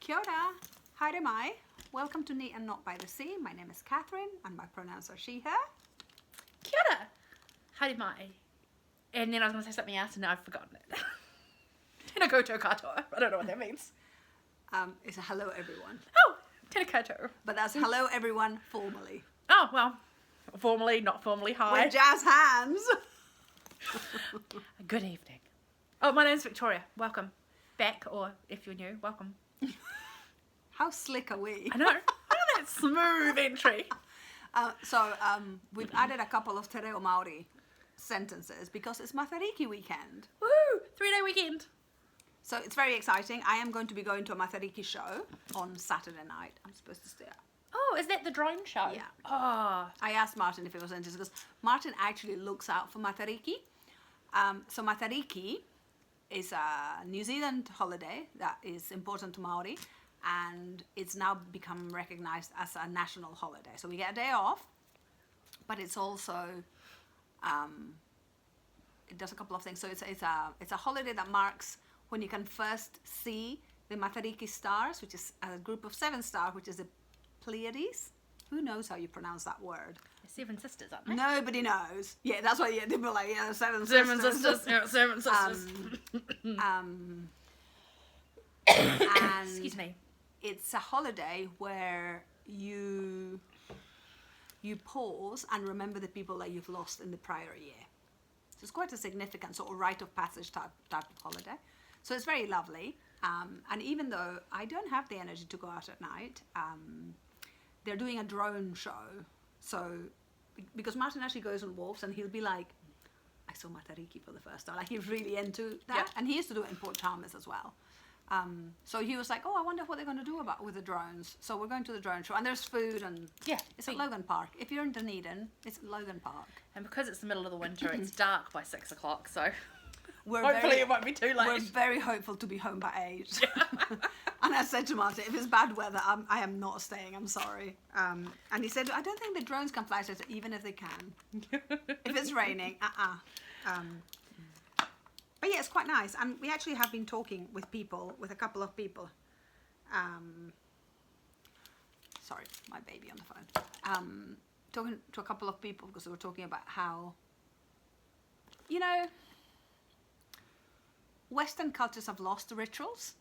Kia ora, haere mai. Welcome to Neat and Not by the Sea. My name is Catherine and my pronouns are she, her. Kia ora, haere mai. And then I was going to say something else and now I've forgotten it. Tēnā koutou katoa. I don't know what that means. It's a hello everyone. Oh, tēnā koutou. But that's hello everyone formally. Oh, well, formally, not formally, hi. With jazz hands. Good evening. Oh, my name's Victoria. Welcome back, or if you're new, welcome. How slick are we? I know. Look at that smooth entry. We've added a couple of Te Reo Māori sentences because it's Matariki weekend. Woo! 3-day weekend. So it's very exciting. I am going to be going to a Matariki show on Saturday night. I'm supposed to stay up. Oh, is that the drone show? Yeah. Oh. I asked Martin if he was interested because Martin actually looks out for Matariki. So Matariki is a New Zealand holiday that is important to Māori, and it's now become recognised as a national holiday. So we get a day off, but it's also it does a couple of things. So it's a holiday that marks when you can first see the Matariki stars, which is a group of 7 stars, which is the Pleiades. Who knows how you pronounce that word? 7 sisters, aren't they? Nobody knows. Yeah, that's why they were like, yeah, 7 7 sisters. sisters. Yeah, 7 sisters. And Excuse me. it's a holiday where you pause and remember the people that you've lost in the prior year. So it's quite a significant sort of rite of passage type of holiday. So it's very lovely. And even though I don't have the energy to go out at night, they're doing a drone show. So, because Martin actually goes on walks and he'll be like, I saw Matariki for the first time. Like, he's really into that. Yeah. And he used to do it in Port Chalmers as well. So he was like, oh, I wonder what they're going to do with the drones. So we're going to the drone show. And there's food and Yeah. it's at Logan Park. If you're in Dunedin, it's at Logan Park. And because it's the middle of the winter, it's dark by 6 o'clock, so We're hopefully it won't be too We're late. very hopeful to be home by 8. And I said to Martin, if it's bad weather, I am not staying, I'm sorry. And he said, I don't think the drones can fly, so I said, even if they can. If it's raining, But yeah, it's quite nice. And we actually have been talking with a couple of people. Sorry, my baby on the phone. Talking to a couple of people because we were talking about how, you know, Western cultures have lost the rituals.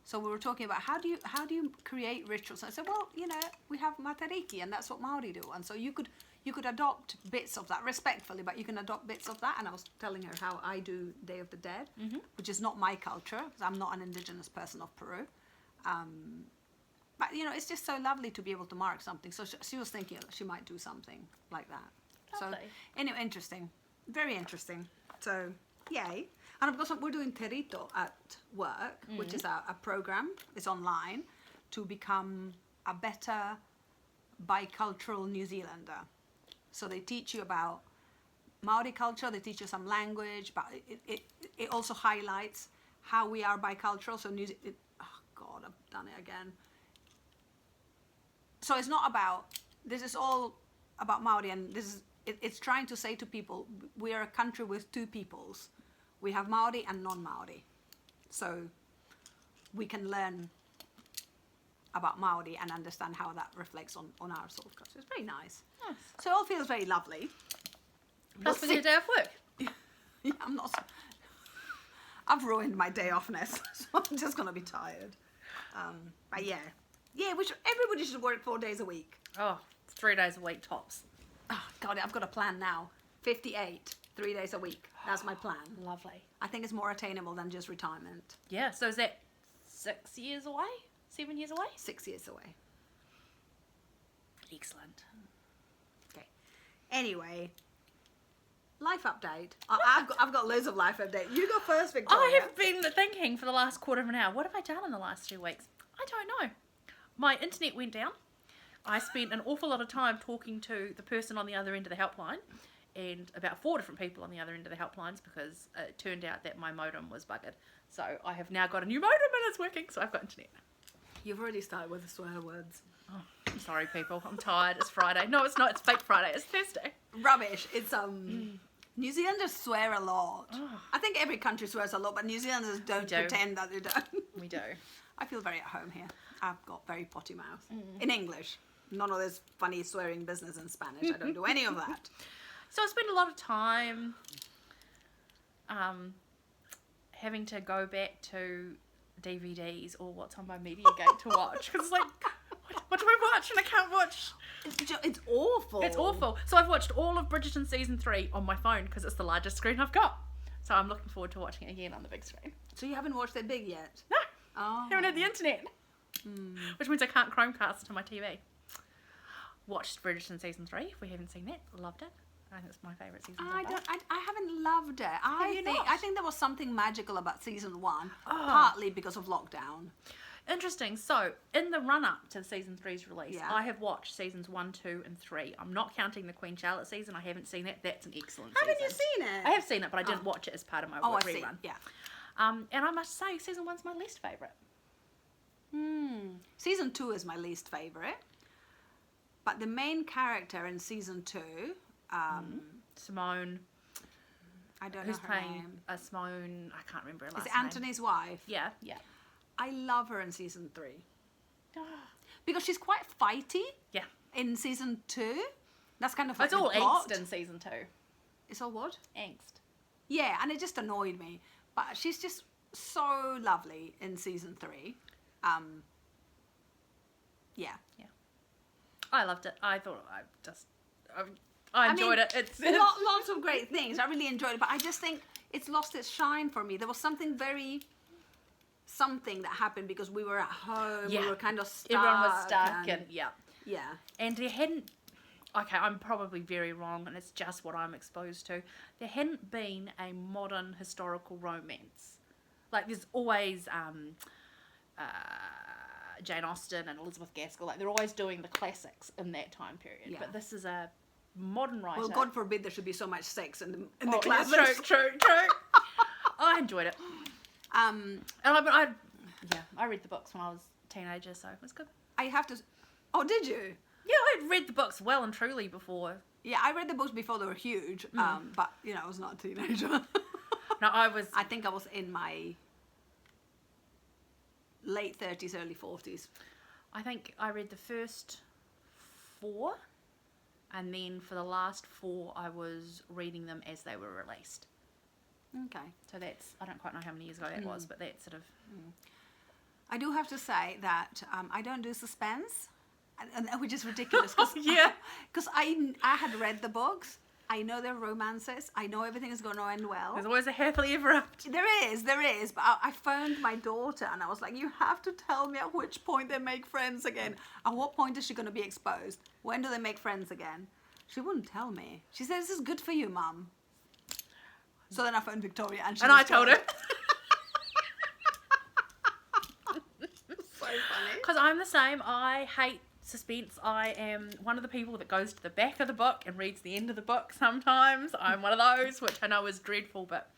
So we were talking about how do you create rituals? And I said, well, you know, we have Matariki and that's what Maori do. And so you could adopt bits of that respectfully, but you can adopt bits of that. And I was telling her how I do Day of the Dead, which is not my culture because I'm not an indigenous person of Peru. But you know, it's just so lovely to be able to mark something. So she was thinking that she might do something like that. Lovely. So anyway, interesting, very interesting. So yay. And of course, we're doing Terito at work, which is a program. It's online to become a better bicultural New Zealander. So they teach you about Maori culture. They teach you some language, but it also highlights how we are bicultural. So oh God, I've done it again. So it's not about, this is all about Maori, and it's trying to say to people, we are a country with 2 peoples. We have Maori and non-Maori. So we can learn about Maori and understand how that reflects on our sort of culture. It's very nice. Nice. So it all feels very lovely. Plus with your day off work. Yeah, I've ruined my day offness, so I'm just going to be tired. But yeah, which everybody should work 4 days a week. Oh, 3 days a week tops. Oh, God, I've got a plan now. 58, 3 days a week. That's my plan. Lovely. I think it's more attainable than just retirement. Yeah, so is that 6 years away? 7 years away? 6 years away. Excellent. Okay. Anyway, life update. I've got loads of life update. You go first, Victoria. I have been thinking for the last quarter of an hour, what have I done in the last 2 weeks? I don't know. My internet went down. I spent an awful lot of time talking to the person on the other end of the helpline, and about 4 different people on the other end of the helplines, because it turned out that my modem was buggered. So I have now got a new modem and it's working, so I've got internet. You've already started with the swear words. Oh, I'm sorry, people. I'm tired. It's Friday. No, it's not. It's fake Friday. It's Thursday. Rubbish. It's New Zealanders swear a lot. Oh. I think every country swears a lot, but New Zealanders don't do. pretend that they don't. We do. I feel very at home here. I've got very potty mouth. In English. None of this funny swearing business in Spanish. I don't do any of that. So I spend a lot of time having to go back to DVDs or what's on my Mediagate to watch. Because it's like, what do I watch? And I can't watch. It's awful. It's awful. So I've watched all of Bridgerton season 3 on my phone because it's the largest screen I've got. So I'm looking forward to watching it again on the big screen. So you haven't watched it big yet? No, Oh. haven't had the internet. Which means I can't Chromecast to my TV. Watched Bridgerton season 3 if we haven't seen that. Loved it. I think it's my favourite season. I haven't loved it. I think there was something magical about season 1, Oh. partly because of lockdown. Interesting. So, in the run-up to season 3's release, Yeah. I have watched seasons 1, 2, and 3. I'm not counting the Queen Charlotte season. I haven't seen it. That's an excellent Haven't season. you seen it? I have seen it, but I didn't watch it as part of my Oh, I rerun. see. Yeah. And I must say, season 1's my least favourite. Season 2 is my least favourite. But the main character in season 2, Simone, I don't who's know her playing name. Simone, I can't remember her last Is name. it Anthony's wife? Yeah, yeah. I love her in season 3. Because she's quite fighty Yeah. in season 2. That's kind of like It's all the plot. angst in season 2. It's all what? Angst. Yeah, and it just annoyed me. But she's just so lovely in season 3. Yeah. I loved it. I thought I enjoyed it. It's lots of great things. I really enjoyed it, but I just think it's lost its shine for me. There was something that happened because we were at home. Yeah. We were kind of stuck. everyone was stuck and yeah. yeah. And there hadn't, okay, I'm probably very wrong and it's just what I'm exposed to. There hadn't been a modern historical romance. Like there's always Jane Austen and Elizabeth Gaskell. Like they're always doing the classics in that time period. Yeah. But this is a modern writer. Well, God forbid there should be so much sex in the Oh, yeah, classics. true. I enjoyed it. And I read the books when I was a teenager, so it was good. I have to. Oh, did you? Yeah, I'd read the books well and truly before. Yeah, I read the books before they were huge. But I was not a teenager. No, I was. I think I was in my late 30s, early 40s. I think I read the first 4, and then for the last 4, I was reading them as they were released. Okay. So that's, I don't quite know how many years ago that was, but that's sort of. I do have to say that I don't do suspense, which is ridiculous. Cause, Yeah. Because I had read the books. I know they're romances. I know everything is going to end well. There's always a happily ever after. There is. But I phoned my daughter and I was like, you have to tell me at which point they make friends again. At what point is she going to be exposed? When do they make friends again? She wouldn't tell me. She said, this is good for you, Mum. So then I phoned Victoria and I told her. So funny. Because I'm the same. I hate suspense. I am one of the people that goes to the back of the book and reads the end of the book sometimes. I'm one of those, which I know is dreadful, but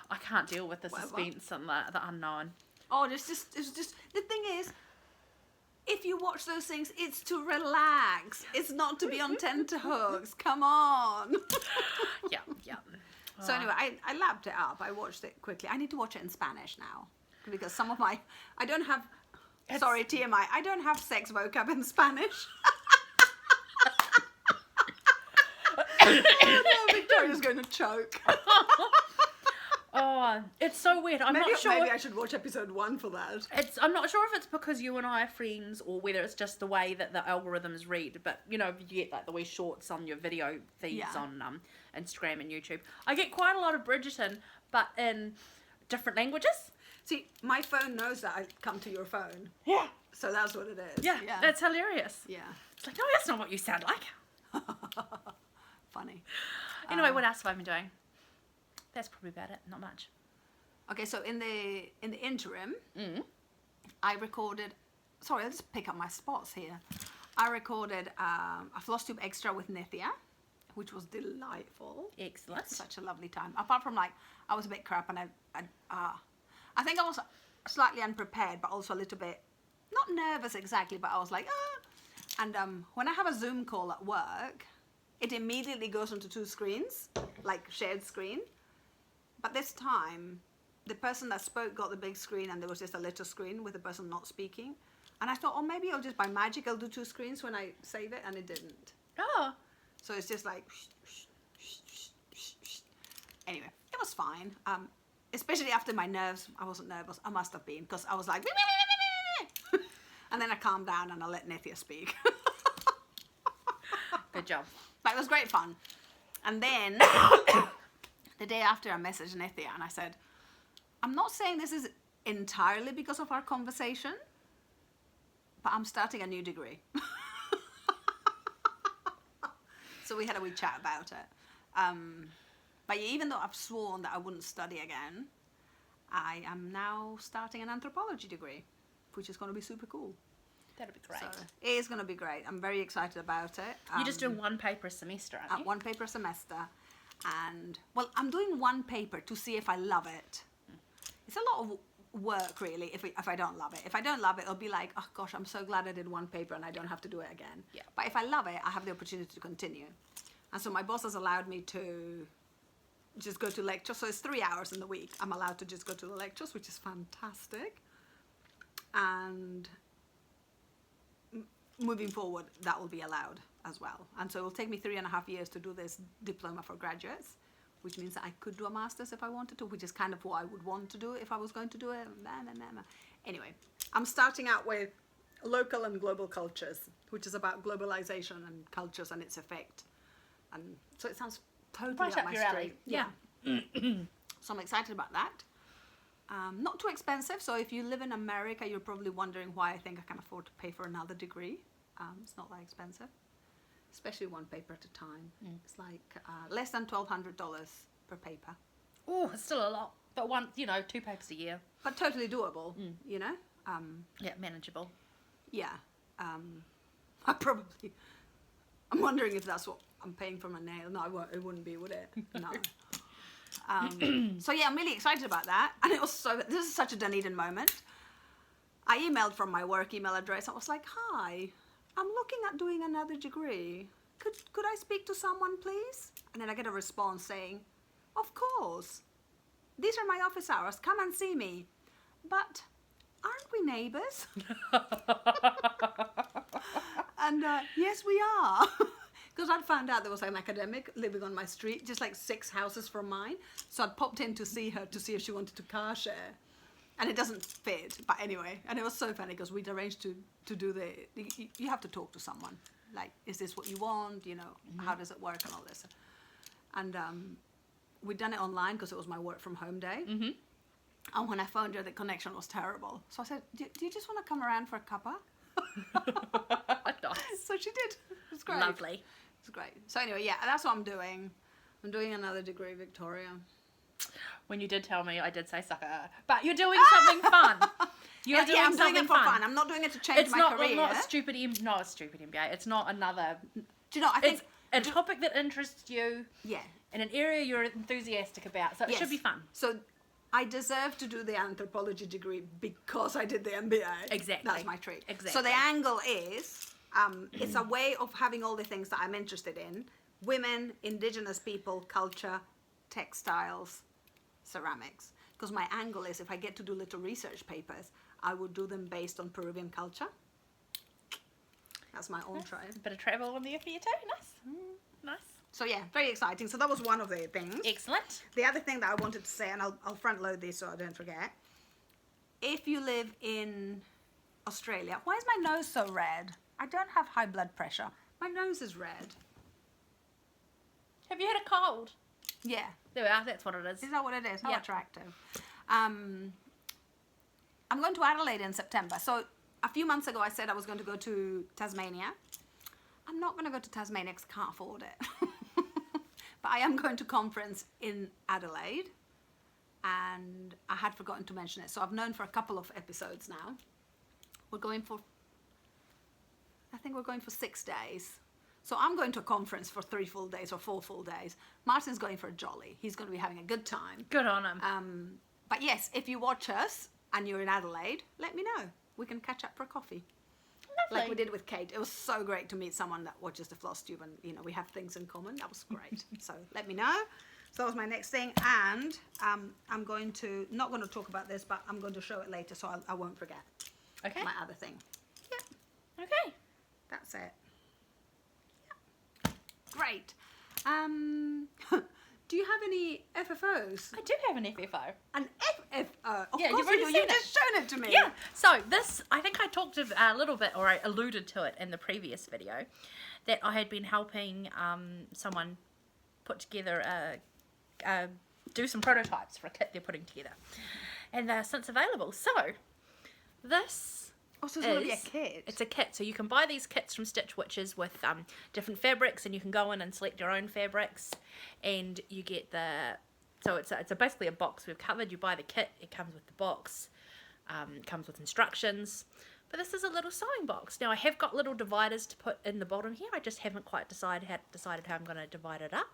I can't deal with the suspense and the unknown. Oh, it's just the thing is, if you watch those things, it's to relax. It's not to be on tenterhooks. Come on. Yeah. So anyway, I lapped it up. I watched it quickly. I need to watch it in Spanish now because some of my sorry, TMI. I don't have sex vocab in Spanish. Oh, no, Victoria's going to choke. Oh, it's so weird. I'm not sure. Maybe I should watch episode 1 for that. I'm not sure if it's because you and I are friends or whether it's just the way that the algorithms read. But, you get like the wee shorts on your video feeds on Instagram and YouTube. I get quite a lot of Bridgerton, but in different languages. See, my phone knows that I come to your phone. Yeah. So that's what it is. Yeah, that's hilarious. Yeah. It's like, no, that's not what you sound like. Funny. Anyway, what else have I been doing? That's probably about it. Not much. Okay, so in the interim, I recorded. Sorry, I'll just pick up my spots here. I recorded a Flosstube extra with Nithya, which was delightful. Excellent. Such a lovely time. Apart from I was a bit crap, and I think I was slightly unprepared, but also a little bit not nervous exactly, but I was like And when I have a Zoom call at work, it immediately goes onto 2 screens, like shared screen. But this time, the person that spoke got the big screen and there was just a little screen with the person not speaking. And I thought, oh, maybe I'll just by magic I'll do 2 screens when I save it, and it didn't. Oh. So it's just like, anyway, it was fine. Especially after my nerves, I wasn't nervous. I must have been, because I was like, and then I calmed down and I let Nithya speak. Good job. But it was great fun. And then the day after, I messaged Nithya and I said, I'm not saying this is entirely because of our conversation, but I'm starting a new degree. So we had a wee chat about it. But even though I've sworn that I wouldn't study again, I am now starting an anthropology degree, which is going to be super cool. That'd be great. So it is going to be great. I'm very excited about it. You're just doing 1 paper a semester, aren't you? 1 paper a semester. And, well, I'm doing 1 paper to see if I love it. It's a lot of work, really, if I don't love it. If I don't love it, it'll be like, oh gosh, I'm so glad I did 1 paper and I don't have to do it again. Yeah. But if I love it, I have the opportunity to continue. And so my boss has allowed me to just go to lectures. So it's 3 hours in the week. I'm allowed to just go to the lectures, which is fantastic. And moving forward, that will be allowed as well. And so it will take me 3.5 years to do this diploma for graduates, which means that I could do a master's if I wanted to, which is kind of what I would want to do if I was going to do it. Anyway, I'm starting out with local and global cultures, which is about globalization and cultures and its effect. And so it sounds totally Right up up my your alley. street. Yeah. So I'm excited about that. Not too expensive. So if you live in America, you're probably wondering why I think I can afford to pay for another degree. It's not that expensive, especially 1 paper at a time. It's like less than $1,200 per paper. Oh, it's still a lot. But 2 papers a year. But totally doable, you know? Yeah, manageable. Yeah. I'm wondering if that's what I'm paying for my nail. No, it wouldn't be, would it? No. So yeah, I'm really excited about that. And it was this is such a Dunedin moment. I emailed from my work email address. I was like, hi, I'm looking at doing another degree. Could I speak to someone, please? And then I get a response saying, of course. These are my office hours. Come and see me. But aren't we neighbours? And yes, we are. Because I'd found out there was an academic living on my street, just like 6 houses from mine. So I'd popped in to see her to see if she wanted to car share. And it doesn't fit, but anyway. And it was so funny because we'd arranged to do you have to talk to someone. Like, is this what you want? You know, how does it work and all this? And we'd done it online because it was my work from home day. And when I phoned her, the connection was terrible. So I said, do you just want to come around for a cuppa? Nice. So she did. It was great. Lovely. It's great. So anyway, yeah, that's what I'm doing. I'm doing another degree, Victoria. When you did tell me, I did say sucker. But you're doing something fun. You're doing I'm something doing it for fun. I'm not doing it to change It's my not, career. not a stupid MBA. It's not another... Do you know, I think... It's a topic that interests you. Yeah. In an area you're enthusiastic about. So it should be fun. So I deserve to do the anthropology degree because I did the MBA. Exactly. That's my treat. Exactly. So the angle is, it's a way of having all the things that I'm interested in. Women, indigenous people, culture, textiles, ceramics. Because my angle is, if I get to do little research papers, I would do them based on Peruvian culture. That's my own try. A bit of travel in there for you too. Nice. Nice. So yeah, very exciting. So that was one of the things. Excellent. The other thing that I wanted to say, and I'll front load this so I don't forget. If you live in Australia, why is my nose so red? I don't have high blood pressure. My nose is red. Have you had a cold? Yeah. There we are. That's what it is. Is that what it is? How Yeah. attractive. I'm going to Adelaide in September. So a few months ago I said I was going to go to Tasmania. I'm not going to go to Tasmania because I can't afford it. But I am going to conference in Adelaide. And I had forgotten to mention it. So I've known for a couple of episodes now. I think we're going for 6 days. So I'm going to a conference for 3 full days or 4 full days. Martin's going for a jolly. He's going to be having a good time. Good on him. But yes, if you watch us and you're in Adelaide, let me know. We can catch up for a coffee. Lovely. Like we did with Kate. It was so great to meet someone that watches the Flosstube and, you know, we have things in common. That was great. So let me know. So that was my next thing, and I'm going to, not going to talk about this, but I'm going to show it later, so I won't forget Okay. my other thing. Yeah, Okay. that's it. Yeah. Great. Do you have any FFOs? I do have an FFO. An FFO? Of Yeah, course you've already you do. seen You've just shown it to me. Yeah. So this, I think I talked a little bit, or I alluded to it in the previous video, that I had been helping someone put together do some prototypes for a kit they're putting together, and they're since available. So this. Oh, so it's going to be a kit. It's a kit, so you can buy these kits from Stitch Witches with different fabrics, and you can go in and select your own fabrics, and you get so it's basically a box we've covered. You buy the kit, it comes with the box, it comes with instructions, but this is a little sewing box. Now I have got little dividers to put in the bottom here, I just haven't quite decided how I'm going to divide it up.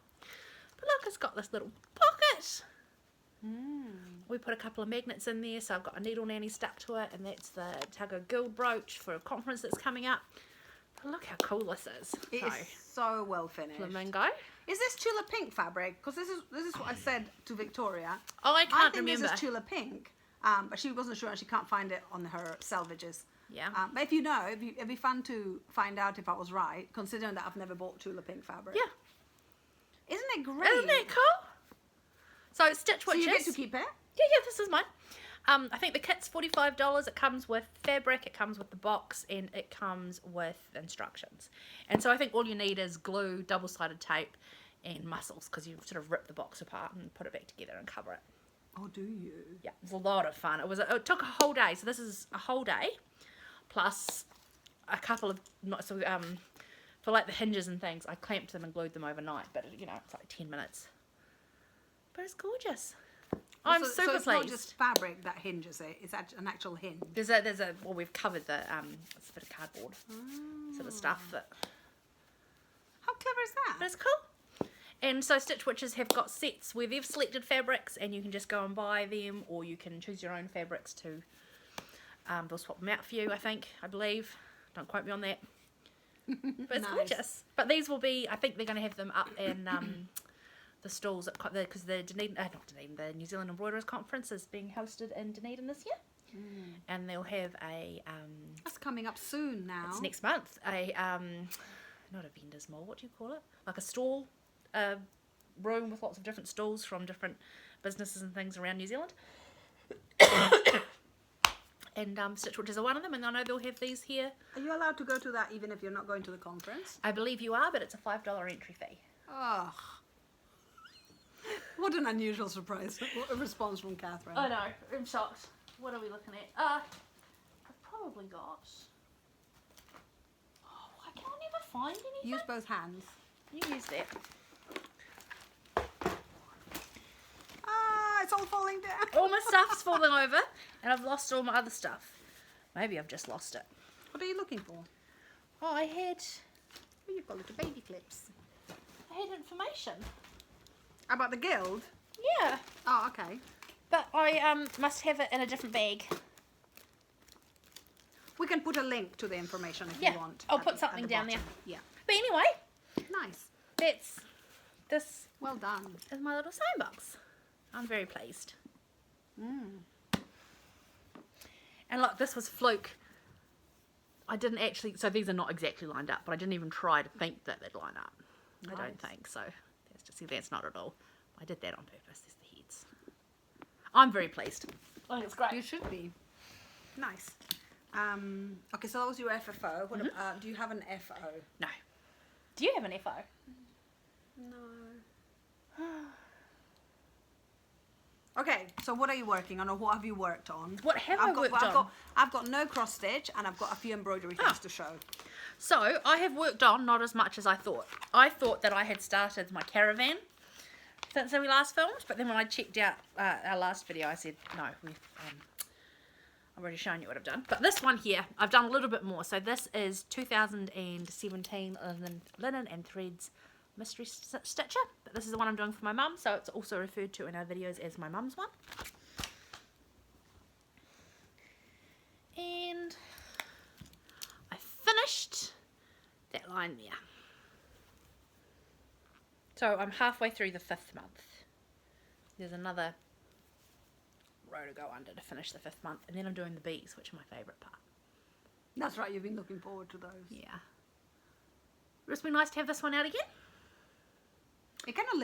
But look, it's got this little pocket. We put a couple of magnets in there, so I've got a needle nanny stuck to it, and that's the Tugger Guild brooch for a conference that's coming up. But look how cool this is. It is so well finished. Flamingo. Is this Tula Pink fabric? Because this is what I said to Victoria. Oh, I can't think remember. this is Tula Pink, but she wasn't sure and she can't find it on her salvages. Yeah. But if you know, it'd be fun to find out if I was right, considering that I've never bought Tula Pink fabric. Yeah. Isn't it great? Isn't it cool? So Stitch So Witches. you get to keep it? Yeah, this is mine. I think the kit's $45. It comes with fabric, it comes with the box, and it comes with instructions. And so I think all you need is glue, double-sided tape, and muscles, because you sort of rip the box apart and put it back together and cover it. Oh, do you? Yeah, it's a lot of fun. It took a whole day, so this is a whole day, plus a couple of, for like the hinges and things, I clamped them and glued them overnight, but it's like 10 minutes. But it's gorgeous. I'm super so it's pleased. not just fabric that hinges it, it's an actual hinge. Well, we've covered it's a bit of cardboard sort of stuff. How clever is But that? it's cool. And so Stitch Witches have got sets where they've selected fabrics, and you can just go and buy them, or you can choose your own fabrics to, they'll swap them out for you, I believe. Don't quote me on that. But it's Nice. gorgeous. But these will be, I think they're going to have them up in the stalls because the New Zealand Embroiderers Conference is being hosted in Dunedin this year, and they'll have a That's coming up soon now. it's next month, not a vendor's mall, what do you call it, like a stall room with lots of different stalls from different businesses and things around New Zealand. And Stitch Witches are one of them, and I know they'll have these here. Are you allowed to go to that even if you're not going to the conference? I believe you are, but it's a $5 entry fee. Oh, what an unusual surprise response from Catherine. I know, I'm shocked. What are we looking at? I've probably got... Oh, why can I never find anything? Use both hands. You use that. Ah, it's all falling down. All my stuff's falling over, and I've lost all my other stuff. Maybe I've just lost it. What are you looking for? Oh, I had Oh, you've got little baby clips. information. About the guild? Yeah, Oh, okay. but I must have it in a different bag. We can put a link to the information if Yeah, you want. I'll at put the- something at the down bottom. there. Yeah. But anyway, Nice. this Well done. is my little sewing box. I'm very pleased. And look, this was fluke. I didn't actually, so these are not exactly lined up, but I didn't even try to think that they'd line up. I don't think so. That's not at all. I did that on purpose. There's the heads. I'm very pleased. I think it's great. You should be. Nice. Okay, so that was your FFO. What, do you have an FO? No. Do you have an FO? No. Okay, so what are you working on, or what have you worked on? What have I worked on? I've got no cross stitch, and I've got a few embroidery things to show. So, I have worked on not as much as I thought. I thought that I had started my caravan since we last filmed, but then when I checked out our last video, I said, no, I've already shown you what I've done. But this one here, I've done a little bit more. So this is 2017 Linen and Threads Mystery Stitcher. But this is the one I'm doing for my mum, so it's also referred to in our videos as my mum's one. And I finished that line there. So I'm halfway through the 5th month. there's another row to go under to finish the 5th month, and then I'm doing the bees, which are my favourite part. That's right, you've been looking forward to those. Yeah. It's been nice to have this one out again. It kind of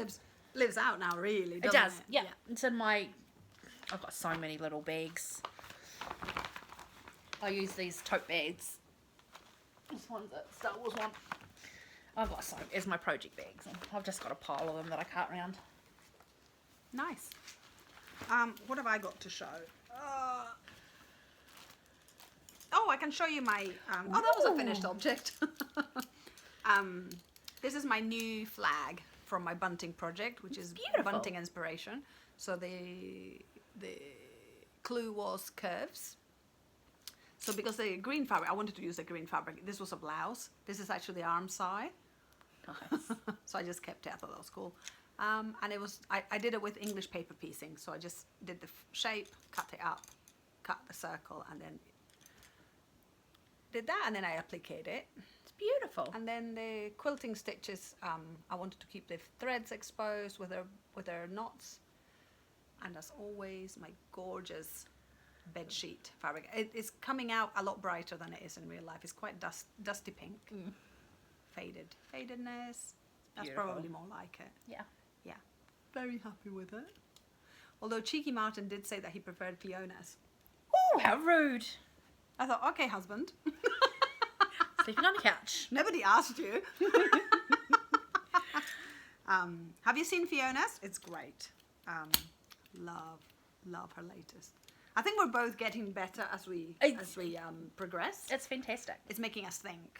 lives out now, really, It doesn't does, it? yeah. It's in my... I've got so many little bags. I use these tote bags. This one's a Star Wars one. I've got so... It's my project bags. And I've just got a pile of them that I cart around. Nice. What have I got to show? Oh, I can show you my... oh, that was a finished object. This is my new flag from my bunting project, which is beautiful. bunting inspiration. So the clue was curves. So because the green fabric, I wanted to use the green fabric. This was a blouse. This is actually the arm side. Nice. So I just kept it. I thought that was cool. And it was, I did it with English paper piecing. So I just did the shape, cut it up, cut the circle, and then did that, and then I appliqued it. It's beautiful. And then the quilting stitches, I wanted to keep the threads exposed with their knots. And as always, my gorgeous bed sheet fabric. It is coming out a lot brighter than it is in real life. It's quite dusty pink. Fadedness. That's Beautiful. probably more like it. Yeah. Yeah. Very happy with it. Although Cheeky Martin did say that he preferred Fiona's. Oh, how rude. I thought, okay, husband. Sleeping on the couch. Nobody asked you. Have you seen Fiona's? It's great. Love her latest. I think we're both getting better as we progress. It's fantastic. It's making us think.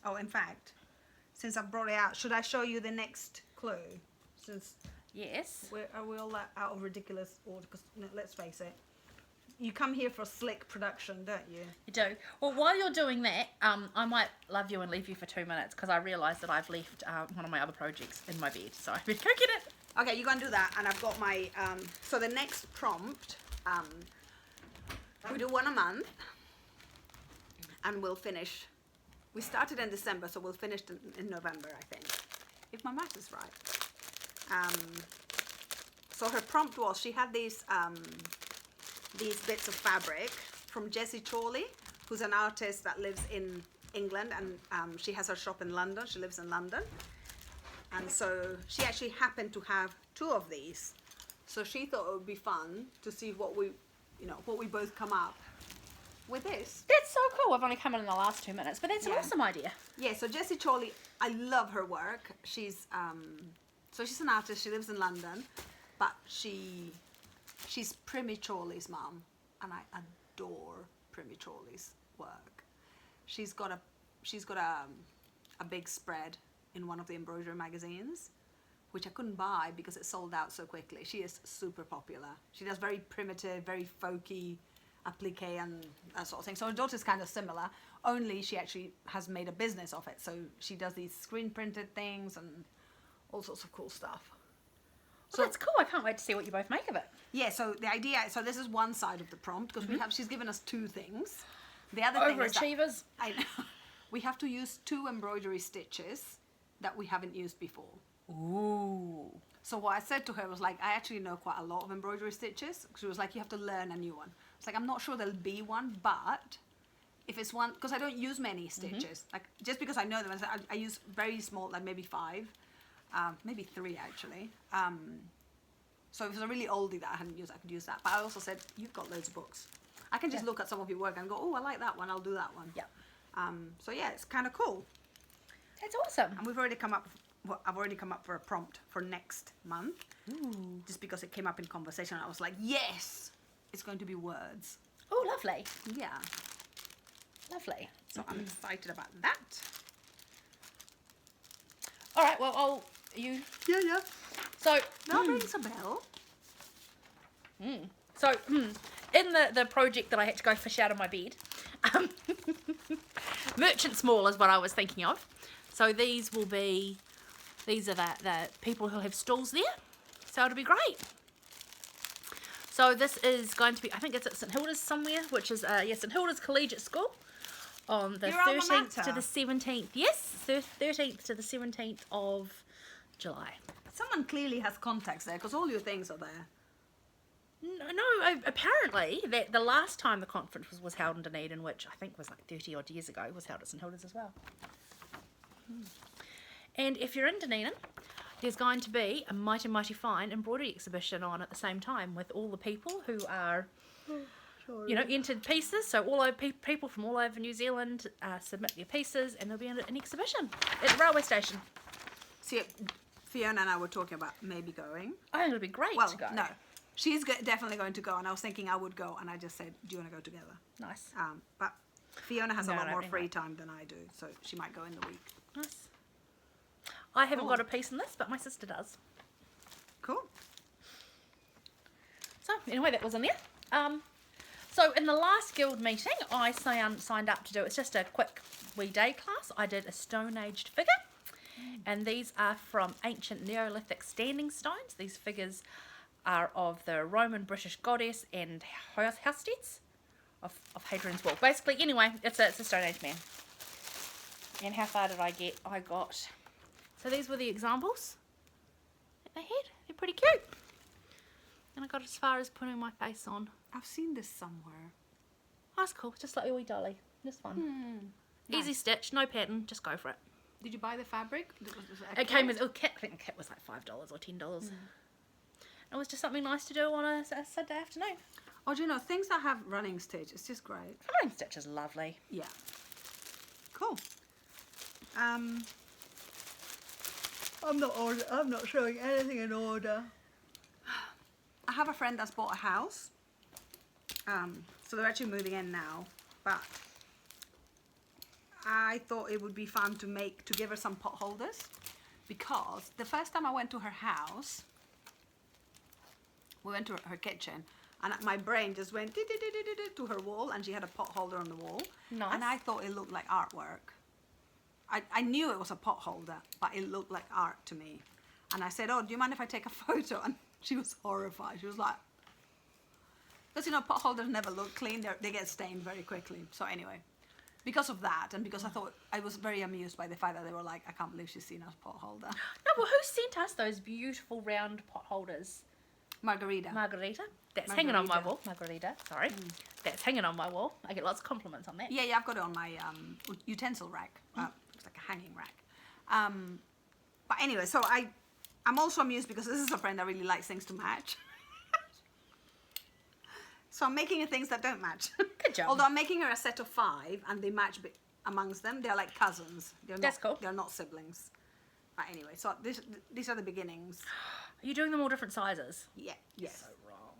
Oh, in fact, since I've brought it out, should I show you the next clue? Since Yes. are we all out of ridiculous order? Because let's face it, you come here for slick production, don't you? You do. Well, while you're doing that, I might love you and leave you for 2 minutes because I realised that I've left one of my other projects in my bed. So I better go get it. Okay, you're gonna do that, and I've got my, so the next prompt, we do one a month, and we'll finish, we started in December, so we'll finish in November, I think, if my math is right. So her prompt was, she had these bits of fabric from Jessie Chorley, who's an artist that lives in England, and she has her shop in London, she lives in London. And so she actually happened to have 2 of these. So she thought it would be fun to see what we both come up with this. That's so cool. I've only come in the last 2 minutes, but that's an Yeah. awesome idea. Yeah, so Jessie Chorley, I love her work. She's she's an artist, she lives in London, but she's Primi Chorley's mum, and I adore Primi Chorley's work. She's got a big spread in one of the embroidery magazines, which I couldn't buy because it sold out so quickly. She is super popular. She does very primitive, very folky applique and that sort of thing. So her daughter's kind of similar, only she actually has made a business of it. So she does these screen printed things and all sorts of cool stuff. So that's cool. I can't wait to see what you both make of it. Yeah, so the idea, so this is one side of the prompt, because she's given us 2 things. The other thing is that, Overachievers. I know, we have to use 2 embroidery stitches that we haven't used before. Ooh. So what I said to her was like, I actually know quite a lot of embroidery stitches. She was like, you have to learn a new one. It's like, I'm not sure there'll be one, but if it's one, because I don't use many stitches. Like, just because I know them, I use very small, like maybe 5, maybe 3 actually. So if it's a really oldie that I hadn't used, I could use that. But I also said, you've got loads of books. I can just look at some of your work and go, oh, I like that one, I'll do that one. Yeah. So yeah, it's kind of cool. That's awesome. And we've already come up, I've already come up for a prompt for next month. Ooh. Just because it came up in conversation, I was like, yes, it's going to be words. Oh, lovely. Yeah. Lovely. So I'm excited about that. All right, well, you... Yeah. So... That rings a bell. So, in the project that I had to go fish out of my bed, Merchant Small is what I was thinking of. So these are the people who have stalls there. So it'll be great. So this is going to be, I think it's at St Hilda's somewhere, which is, St Hilda's Collegiate School on the Your alma 13th to mater. the 17th. Yes, 13th to the 17th of July. Someone clearly has contacts there because all your things are there. No, apparently that the last time the conference was held in Dunedin, which I think was like 30 odd years ago, was held at St Hilda's as well. And if you're in Dunedin, there's going to be a mighty, mighty fine embroidery exhibition on at the same time with all the people who are, entered pieces. So all over people from all over New Zealand submit their pieces, and there'll be an exhibition at the railway station. See, Fiona and I were talking about maybe going. I think it'll be great Well, to go. no, she's definitely going to go, and I was thinking I would go, and I just said, "Do you want to go together?" Nice. But Fiona has No, a I lot don't more think free that. time than I do, so she might go in the week. Nice. I haven't Cool. got a piece in this, but my sister does. Cool. So anyway, that was in there. So in the last guild meeting, I signed up to do, it's just a quick wee day class. I did a Stone Aged figure, and these are from ancient Neolithic standing stones. These figures are of the Roman British goddess and hostess of Hadrian's Wall. Basically, anyway, it's a Stone Age man. And how far did I get? I got... So these were the examples that they had. They're pretty cute. And I got as far as putting my face on. I've seen this somewhere. Oh, that's cool. Just like a wee dolly. Just fun. Easy Nice. stitch, no pattern. Just go for it. Did you buy the fabric? It came with a kit. I think the kit was like $5 or $10. It was just something nice to do on a Saturday afternoon. Oh, do you know, things that have running stitch, it's just great. Coloring stitch is lovely. Yeah. Cool. I'm not showing anything in order. I have a friend that's bought a house. So they're actually moving in now, but I thought it would be fun to give her some pot holders, because the first time I went to her house, we went to her kitchen, and my brain just went to her wall, and she had a pot holder on the wall. Nice. And I thought it looked like artwork. I knew it was a pot holder, but it looked like art to me. And I said, "Oh, do you mind if I take a photo?" And she was horrified. She was like, because pot holders never look clean. They get stained very quickly. So anyway, because of that, and because I thought, I was very amused by the fact that they were like, "I can't believe she's seen a pot holder." No, well, who sent us those beautiful round pot holders? Margarita. Margarita. That's hanging on my Margarita. wall. Margarita, sorry. That's hanging on my wall. I get lots of compliments on that. Yeah, I've got it on my utensil rack. It's like a hanging rack. But anyway, so I'm also amused because this is a friend that really likes things to match. So I'm making her things that don't match. Good job. Although I'm making her a set of 5 and they match amongst them. They're like cousins. That's cool. They're not siblings. But anyway, so these are the beginnings. Are you doing them all different sizes? Yeah. Yes. So wrong.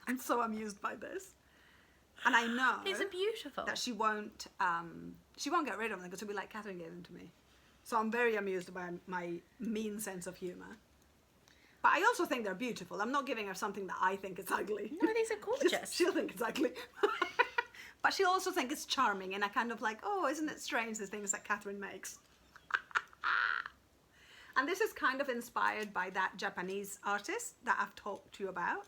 I'm so amused by this. And I know These are beautiful. that she won't get rid of them because it'll be like, "Catherine gave them to me." So I'm very amused by my mean sense of humor. But I also think they're beautiful. I'm not giving her something that I think is ugly. No, these are gorgeous. She'll think it's ugly. But she'll also think it's charming, and I kind of like, "Oh, isn't it strange, the things that Catherine makes?" And this is kind of inspired by that Japanese artist that I've talked to you about.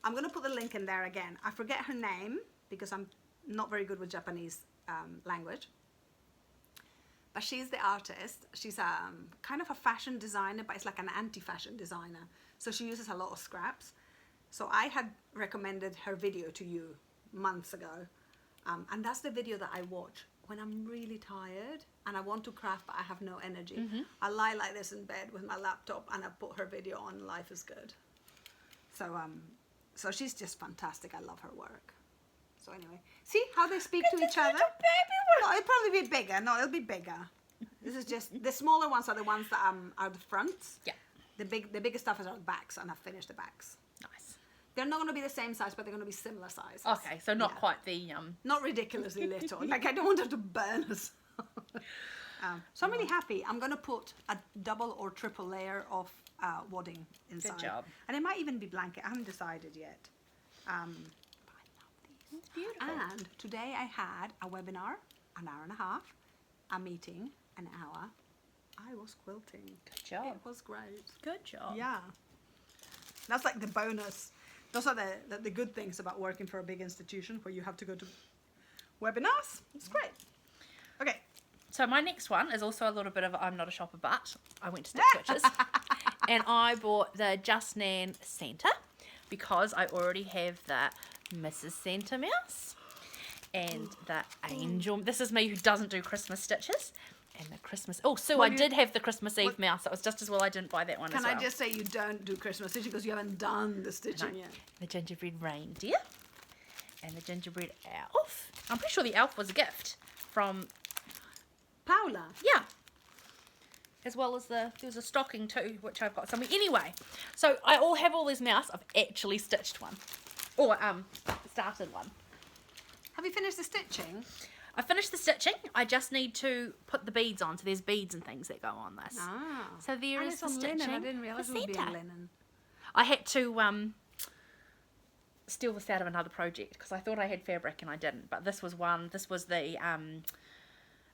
I'm going to put the link in there again. I forget her name because I'm not very good with Japanese language. But she's the artist. She's kind of a fashion designer, but it's like an anti-fashion designer. So she uses a lot of scraps. So I had recommended her video to you months ago. And that's the video that I watch when I'm really tired and I want to craft, but I have no energy. I lie like this in bed with my laptop and I put her video on. Life is good. So she's just fantastic. I love her work. So anyway, see how they speak to each other? No, it'll probably be bigger. No, it'll be bigger. This is just, the smaller ones are the ones that are the fronts. Yeah. The bigger stuff is our backs, and I've finished the backs. Nice. They're not going to be the same size, but they're going to be similar sizes. Okay, so not Yeah. quite the Not ridiculously little. Like, I don't want her to burn us. So I'm really happy. I'm going to put a double or triple layer of wadding inside. job. And it might even be blanket. I haven't decided yet. But I love these. It's beautiful. And today I had a webinar, an hour and a half, a meeting, an hour. I was quilting. Good job. It was great. Good job. Yeah. That's like the bonus. Those are the good things about working for a big institution where you have to go to webinars. It's great. Okay. So my next one is also a little bit of I'm not a shopper, but I went to Stitch Witches and I bought the Just Nan Santa because I already have the Mrs. Santa mouse and the angel. This is me who doesn't do Christmas stitches. And the Christmas. Oh, Sue, Well, I did have the Christmas Eve mouse. That was just as well I didn't buy that one Can as well. I just say you don't do Christmas stitching because you haven't done the stitching yet? The gingerbread reindeer and the gingerbread elf. I'm pretty sure the elf was a gift from Paula. Yeah. As well as there was a stocking too, which I've got somewhere. Anyway, so I all have all these mouse. I've actually stitched one. Or started one. Have you finished the stitching? I finished the stitching. I just need to put the beads on. So there's beads and things that go on this. Ah. So there And is it's the on stitching. linen. I didn't realise it would be Santa. on linen. I had to steal this out of another project because I thought I had fabric and I didn't. But this was one. This was the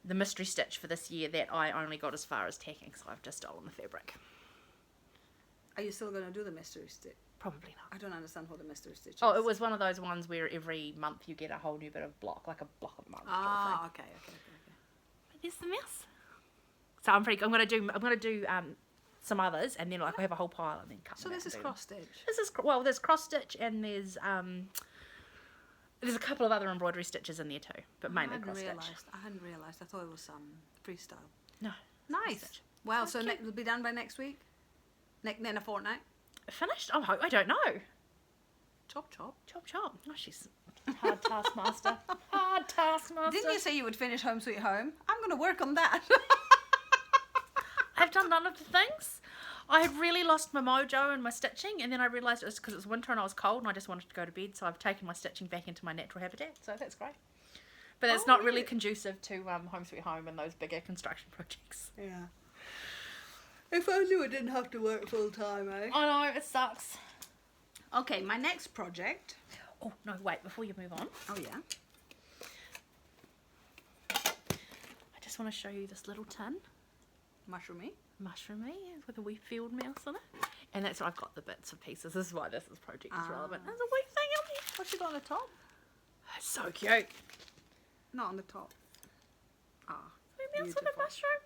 mystery stitch for this year that I only got as far as tacking. So I've just stolen the fabric. Are you still going to do the mystery stitch? Probably not. I don't understand what the mystery stitch is. Oh, it was one of those ones where every month you get a whole new bit of block, like a block of month. Ah, okay. But there's the mouse. So I'm gonna do some others, and then like I have a whole pile, and then cut. So them out this is and do cross stitch. them. There's cross stitch, and there's a couple of other embroidery stitches in there too, but mainly cross stitch. I hadn't realised. I thought it was freestyle. No, Nice. stitch. Well, So so cute. it'll be done by next week? Then a fortnight? Finished? Oh, I don't know. Chop, chop. Chop chop. Oh, she's hard taskmaster. Hard taskmaster. Didn't you say you would finish Home Sweet Home? I'm going to work on that. I've done none of the things. I had really lost my mojo and my stitching, and then I realised it was because it was winter and I was cold and I just wanted to go to bed, so I've taken my stitching back into my natural habitat, so that's great. But it's Oh, not really really? conducive to Home Sweet Home and those bigger construction projects. Yeah. If only we didn't have to work full time, eh? I know, it sucks. Okay, my next project. Oh, no, wait, before you move on, Oh, yeah. I just want to show you this little tin, Mushroomy. mushroomy, with a wee field mouse on it. And that's where I've got the bits and pieces. This is why this project is relevant. There's a wee thing on there. What's she got on the top? It's so cute. Not on the top. Ah. Wee mouse with a Beautiful. mushroom.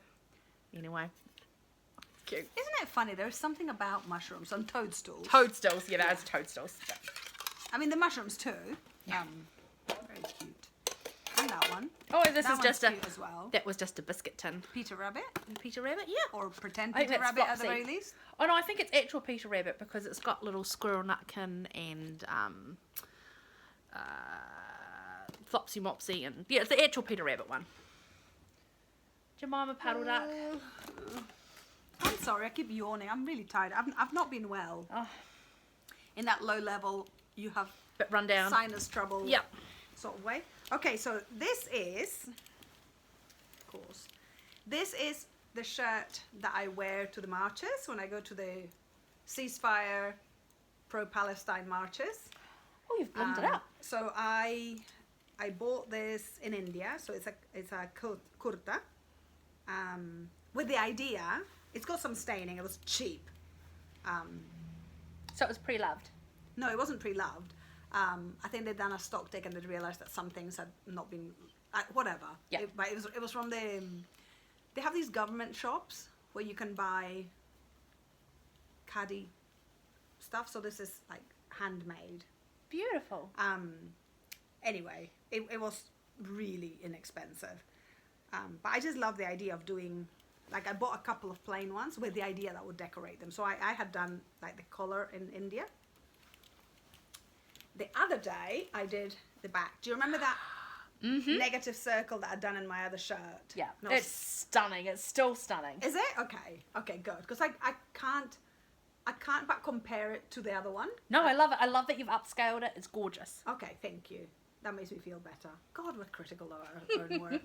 Anyway, cute. Isn't it funny? There's something about mushrooms on toadstools. Toadstools, yeah, that's toadstools. Yeah. I mean, the mushrooms too. Yeah. Very cute. And that one. Oh, this That is one's just a. cute as well. That was just a biscuit tin. Peter Rabbit, Peter Rabbit, yeah. or pretend I think Peter that's Rabbit at the Flopsy. very least. Oh no, I think it's actual Peter Rabbit because it's got little squirrel nutkin and Flopsy Mopsy and yeah, it's the actual Peter Rabbit one. Jemima Puddle Duck. I'm sorry, I keep yawning. I'm really tired. I've not been well. Oh, In that low level, you have bit run down. sinus trouble. Yeah. Sort of way. Okay, so this is, of course, this is the shirt that I wear to the marches when I go to the ceasefire pro-Palestine marches. Oh, you've blended it up. So I bought this in India. So it's a kurta. With the idea, it's got some staining. It was cheap. So it was pre-loved. No, it wasn't pre-loved. I think they'd done a stock take and they'd realised that some things had not been, whatever. Yeah. But it was from the, they have these government shops where you can buy khadi stuff. So this is like handmade. Beautiful. Anyway, it was really inexpensive. But I just love the idea of doing, like I bought a couple of plain ones with the idea that I would decorate them. So I had done like the collar in India. The other day I did the back. Do you remember that negative circle that I'd done in my other shirt? Yeah. No, It's stunning. It's still stunning. is it? Okay, good. Because I can't but compare it to the other one. No, I love it. I love that you've upscaled it. It's gorgeous. Okay, thank you. That makes me feel better. God, we're critical of our own work.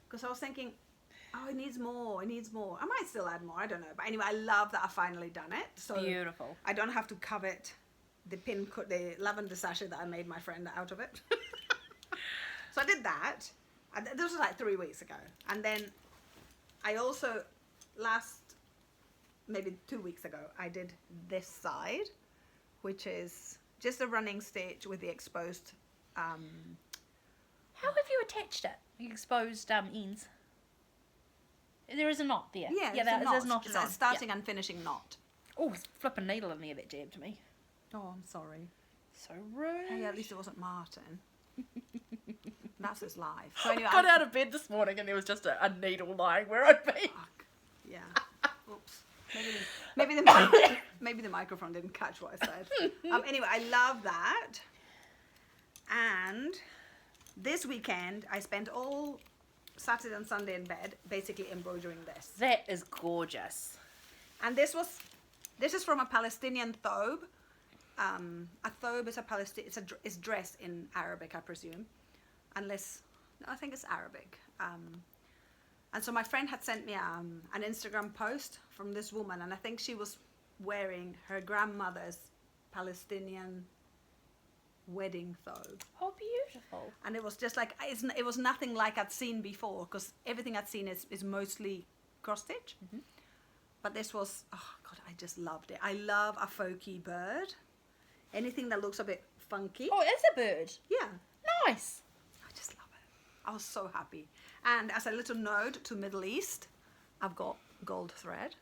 Because I was thinking, oh, it needs more. I might still add more. I don't know. But anyway, I love that I've finally done it. So Beautiful. I don't have to covet the lavender sachet that I made my friend out of it. So I did that. This was like 3 weeks ago. And then I also, maybe 2 weeks ago, I did this side, which is just a running stitch with the exposed How have you attached it? You exposed ends. There is a knot there. Yeah, there's not it's a starting and finishing knot. Oh, it's flipping needle in there that jabbed me. Oh, I'm sorry. So rude. Hey, at least it wasn't Martin. That's his life. So anyway, Got out of bed this morning and there was just a needle lying where I'd be. Fuck. Yeah. Oops. Maybe the microphone didn't catch what I said. Anyway, I love that. And this weekend, I spent all Saturday and Sunday in bed, basically embroidering this. That is gorgeous. And this is from a Palestinian thobe. A thobe is it's dress in Arabic, I presume, unless I think it's Arabic. And so my friend had sent me an Instagram post from this woman, and I think she was wearing her grandmother's Palestinian wedding thobe. Oh, beautiful. And it was just like, it was nothing like I'd seen before, because everything I'd seen is mostly cross stitch. Mm-hmm. But this was, oh God, I just loved it. I love a folky bird. Anything that looks a bit funky. Oh, it's a bird. Yeah. Nice. I just love it. I was so happy. And as a little nod to Middle East, I've got gold thread.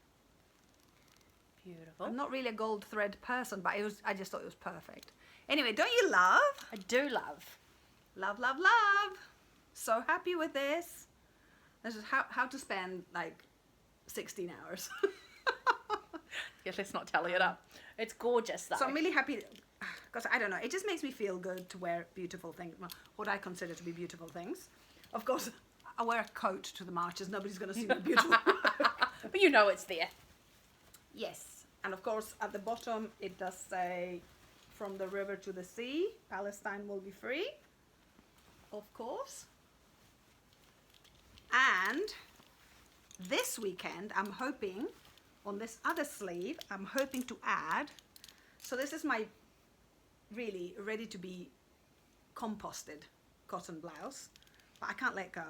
Beautiful. I'm not really a gold thread person, but I just thought it was perfect. Anyway, don't you love? I do love. Love, love, love. So happy with this. This is how to spend like 16 hours. Yes, let's not tally it up. It's gorgeous though. So I'm really happy because I don't know, it just makes me feel good to wear beautiful things, well, what I consider to be beautiful things. Of course, I wear a coat to the marches. Nobody's going to see my beautiful But you know it's there. Yes. And of course, at the bottom, it does say, from the river to the sea, Palestine will be free. Of course. And this weekend, I'm hoping, on this other sleeve, I'm hoping to add, so this is my really ready to be composted cotton blouse, but I can't let go.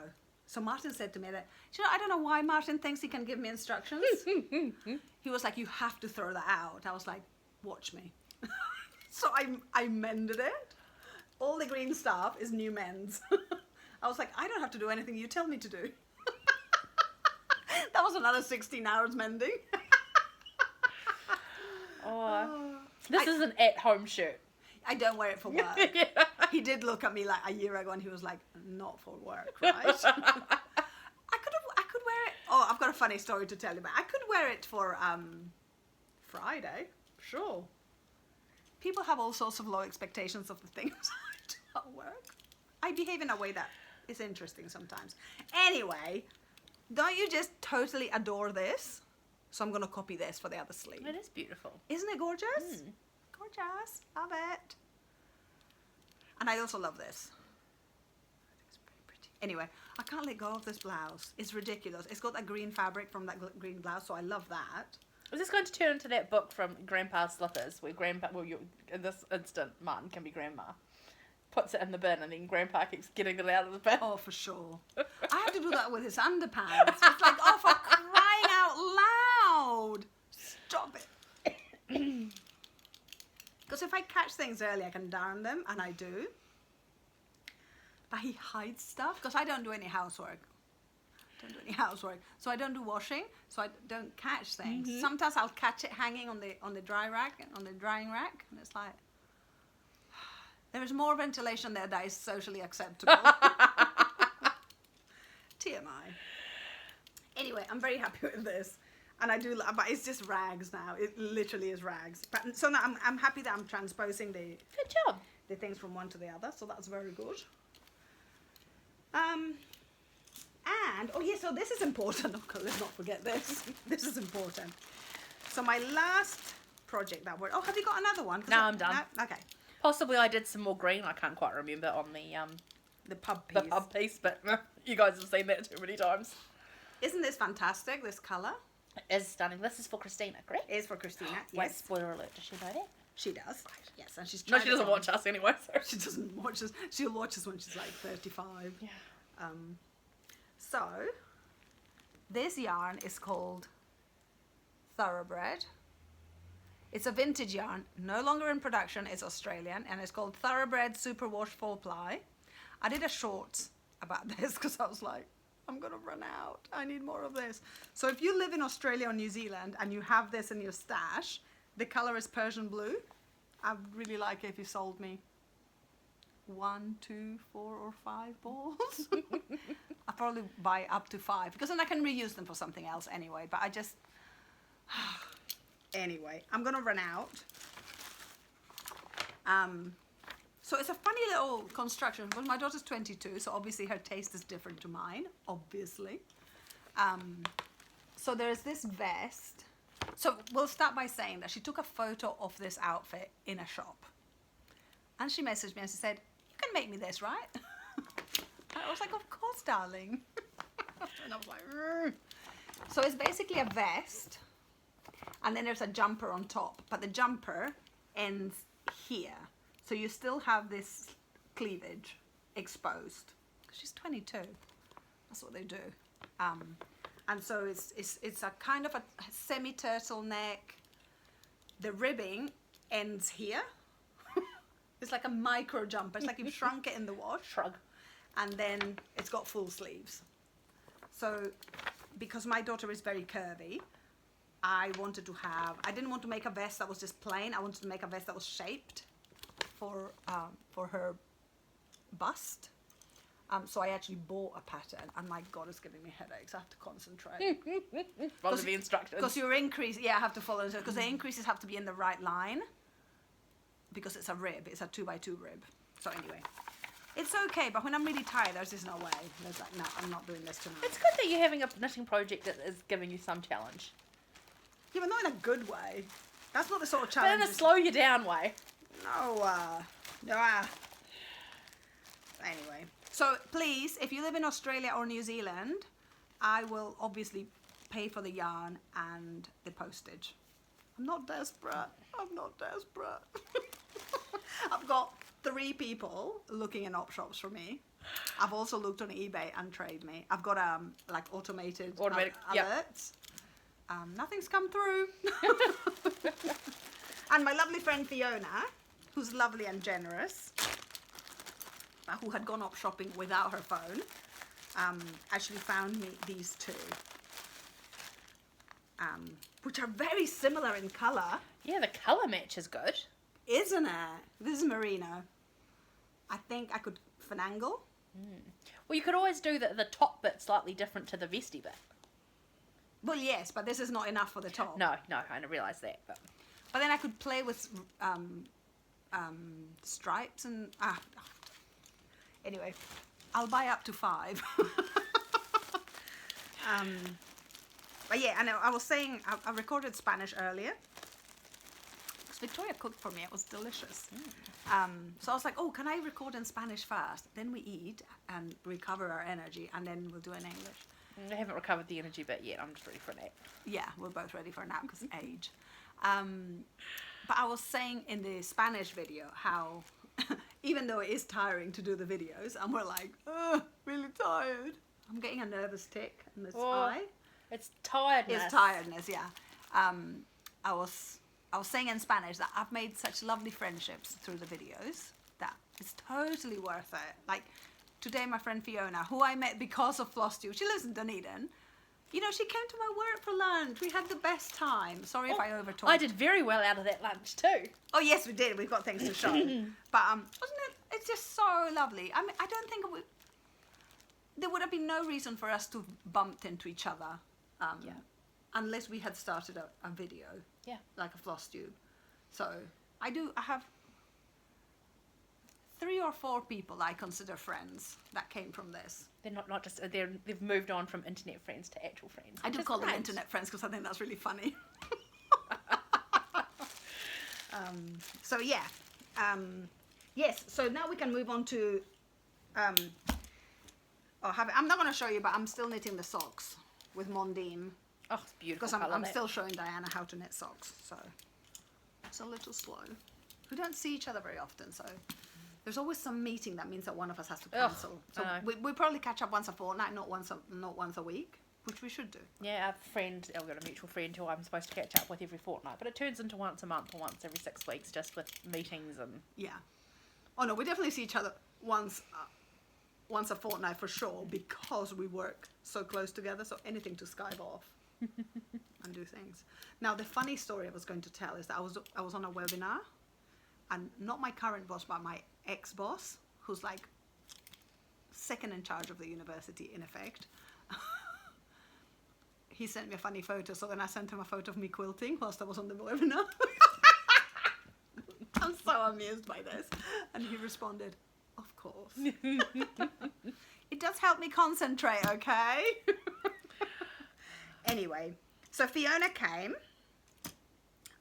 So Martin said to me that, you know, I don't know why Martin thinks he can give me instructions. He was like, you have to throw that out. I was like, watch me. So I mended it. All the green stuff is new men's. I was like, I don't have to do anything you tell me to do. That was another 16 hours mending. This is an at-home shirt. I don't wear it for work. Yeah. He did look at me like a year ago and he was like, not for work, right? I could wear it. Oh, I've got a funny story to tell you about. I could wear it for Friday, sure. People have all sorts of low expectations of the things I do at work. I behave in a way that is interesting sometimes. Anyway, don't you just totally adore this? So I'm going to copy this for the other sleeve. It is beautiful. Isn't it gorgeous? Gorgeous. Love it. And I also love this. I think it's pretty pretty. Anyway, I can't let go of this blouse. It's ridiculous. It's got that green fabric from that green blouse, so I love that. Is this going to turn into that book from Grandpa's Slippers, where Grandpa, well, in this instant, Martin can be Grandma, puts it in the bin, and then Grandpa keeps getting it out of the bin? Oh, for sure. I have to do that with his underpants. It's like, oh, for crying out loud. Stop it. Because if I catch things early, I can darn them, and I do. But he hides stuff, because I don't do any housework. So I don't do washing, so I don't catch things. Mm-hmm. Sometimes I'll catch it hanging on the drying rack, and it's like, there is more ventilation there that is socially acceptable. TMI. Anyway, I'm very happy with this. And I do, but it's just rags now. It literally is rags. But so now I'm happy that I'm transposing Good job. the things from one to the other. So that's very good. And, oh yeah, so this is important. Oh, let's not forget this. This is important. So my last project that worked. Oh, have you got another one? No, I'm done. No? Okay. Possibly I did some more green. I can't quite remember on The pub piece. the pub piece, but you guys have seen that too many times. Isn't this fantastic, this colour? It is stunning. This is for Christina, correct? It is for Christina, Wait, yes. spoiler alert. Does she know that? She does. Yes, and she's No, tried she it doesn't on. watch us anyway. So. She doesn't watch us. She'll watch us when she's like 35. Yeah. So, this yarn is called Thoroughbred. It's a vintage yarn, no longer in production. It's Australian, and it's called Thoroughbred Superwash 4-ply. I did a short about this because I was like, I'm gonna run out. I need more of this. So if you live in Australia or New Zealand and you have this in your stash, the color is Persian blue. I'd really like it if you sold me 1, 2, 4, or 5 balls. I'll probably buy up to 5 because then I can reuse them for something else anyway. But I just anyway, I'm gonna run out. So it's a funny little construction. Well, my daughter's 22, so obviously her taste is different to mine, obviously. So there's this vest. So we'll start by saying that she took a photo of this outfit in a shop. And she messaged me and she said, "You can make me this, right?" I was like, "Of course, darling." And I was like, "Rrr." So it's basically a vest. And then there's a jumper on top. But the jumper ends here. So you still have this cleavage exposed. She's 22. That's what they do. And so it's a kind of a semi-turtleneck. The ribbing ends here. It's like a micro jumper. It's like you've shrunk it in the wash. Shrug. And then it's got full sleeves. So because my daughter is very curvy, I didn't want to make a vest that was just plain. I wanted to make a vest that was shaped for her bust. So I actually bought a pattern, and my God, it's giving me headaches. I have to concentrate. Follow the instructions. Because your increase, I have to follow it. Because the increases have to be in the right line. Because it's a rib, it's a 2x2 rib. So anyway, it's okay. But when I'm really tired, there's just no way. There's like, no, I'm not doing this tonight. It's good that you're having a knitting project that is giving you some challenge. Yeah, but not in a good way. That's not the sort of But challenge. in a slow you down way. No, Anyway, so please, if you live in Australia or New Zealand, I will obviously pay for the yarn and the postage. I'm not desperate. I've got 3 people looking in op shops for me. I've also looked on eBay and Trade Me. I've got like automated alerts. Nothing's come through. And my lovely friend Fiona, who's lovely and generous, who had gone up shopping without her phone, actually found me these 2, which are very similar in colour. Yeah, the colour match is good. Isn't it? This is merino. I think I could finagle. Well, you could always do the top bit slightly different to the vesty bit. Well, yes, but this is not enough for the top. No, I realise that. But then I could play with stripes and... Anyway, I'll buy up to 5. But yeah, I was saying, I recorded Spanish earlier. Because Victoria cooked for me. It was delicious. So I was like, oh, can I record in Spanish first? Then we eat and recover our energy, and then we'll do it in English. I haven't recovered the energy bit yet. I'm just ready for a nap. Yeah, we're both ready for a nap because age. But I was saying in the Spanish video how, even though it is tiring to do the videos, and we're like, really tired. I'm getting a nervous tick in this eye. It's tiredness. It's tiredness, yeah. I was saying in Spanish that I've made such lovely friendships through the videos that it's totally worth it. Like today, my friend Fiona, who I met because of Flosstube, she lives in Dunedin. You know, she came to my work for lunch. We had the best time. Sorry if I overtalked. I did very well out of that lunch too. Oh yes, we did. We've got things to show. But wasn't it? It's just so lovely. I mean, I don't think there would have been no reason for us to have bumped into each other. Unless we had started a video. Yeah. Like a Flosstube. So I have 3 or 4 people I consider friends that came from this. They're not just they've moved on from internet friends to actual friends. I do call them internet friends because I think that's really funny. So yeah, yes. So now we can move on to. I'm not going to show you, but I'm still knitting the socks with Mondim. Oh, it's beautiful. Because I'm still showing Diana how to knit socks, so it's a little slow. We don't see each other very often, so there's always some meeting that means that one of us has to cancel. So we probably catch up once a fortnight, not once a week, which we should do. Yeah, I've got a mutual friend who I'm supposed to catch up with every fortnight, but it turns into once a month or once every 6 weeks, just with meetings and. Yeah. Oh no, we definitely see each other once once a fortnight for sure, because we work so close together. So anything to Skype off and do things. Now, the funny story I was going to tell is that I was on a webinar, and not my current boss, but my ex-boss, who's like second in charge of the university in effect. He sent me a funny photo, so then I sent him a photo of me quilting whilst I was on the webinar. I'm so amused by this. And he responded, of course. It does help me concentrate, okay? Anyway, so Fiona came,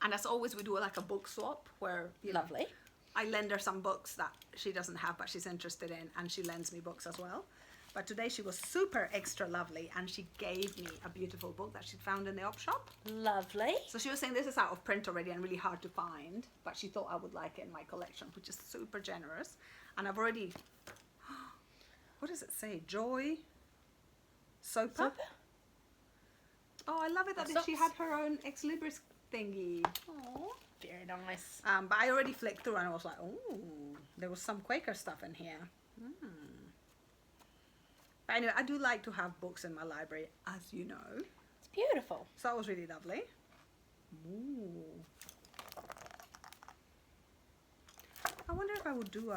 and as always we do like a book swap where Lovely. I lend her some books that she doesn't have but she's interested in, and she lends me books as well. But today she was super extra lovely, and she gave me a beautiful book that she'd found in the op shop. Lovely. So she was saying this is out of print already and really hard to find, but she thought I would like it in my collection, which is super generous. And I've already, what does it say? Joy Sopa? Sopa? Oh, I love it that Socks. she had her own Ex Libris thingy. Oh, very nice. But I already flicked through and I was like, oh, there was some Quaker stuff in here. But anyway, I do like to have books in my library, as you know. It's beautiful. So that was really lovely. Ooh. I wonder if I would do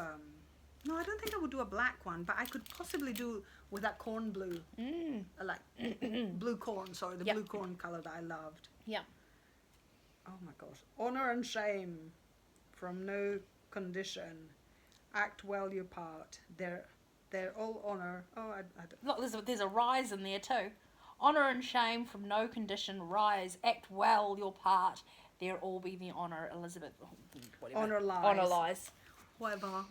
no, I don't think I would do a black one, but I could possibly do with that corn blue. Like blue corn, sorry, the Yep. blue corn colour that I loved. Yeah. Oh my gosh. Honour and shame from no condition. Act well your part. They're all honour. Oh, I don't. Look, there's a rise in there too. Honour and shame from no condition rise. Act well your part. There all be the honour, Elizabeth. Whatever. Honour lies. Honour lies. Whatever.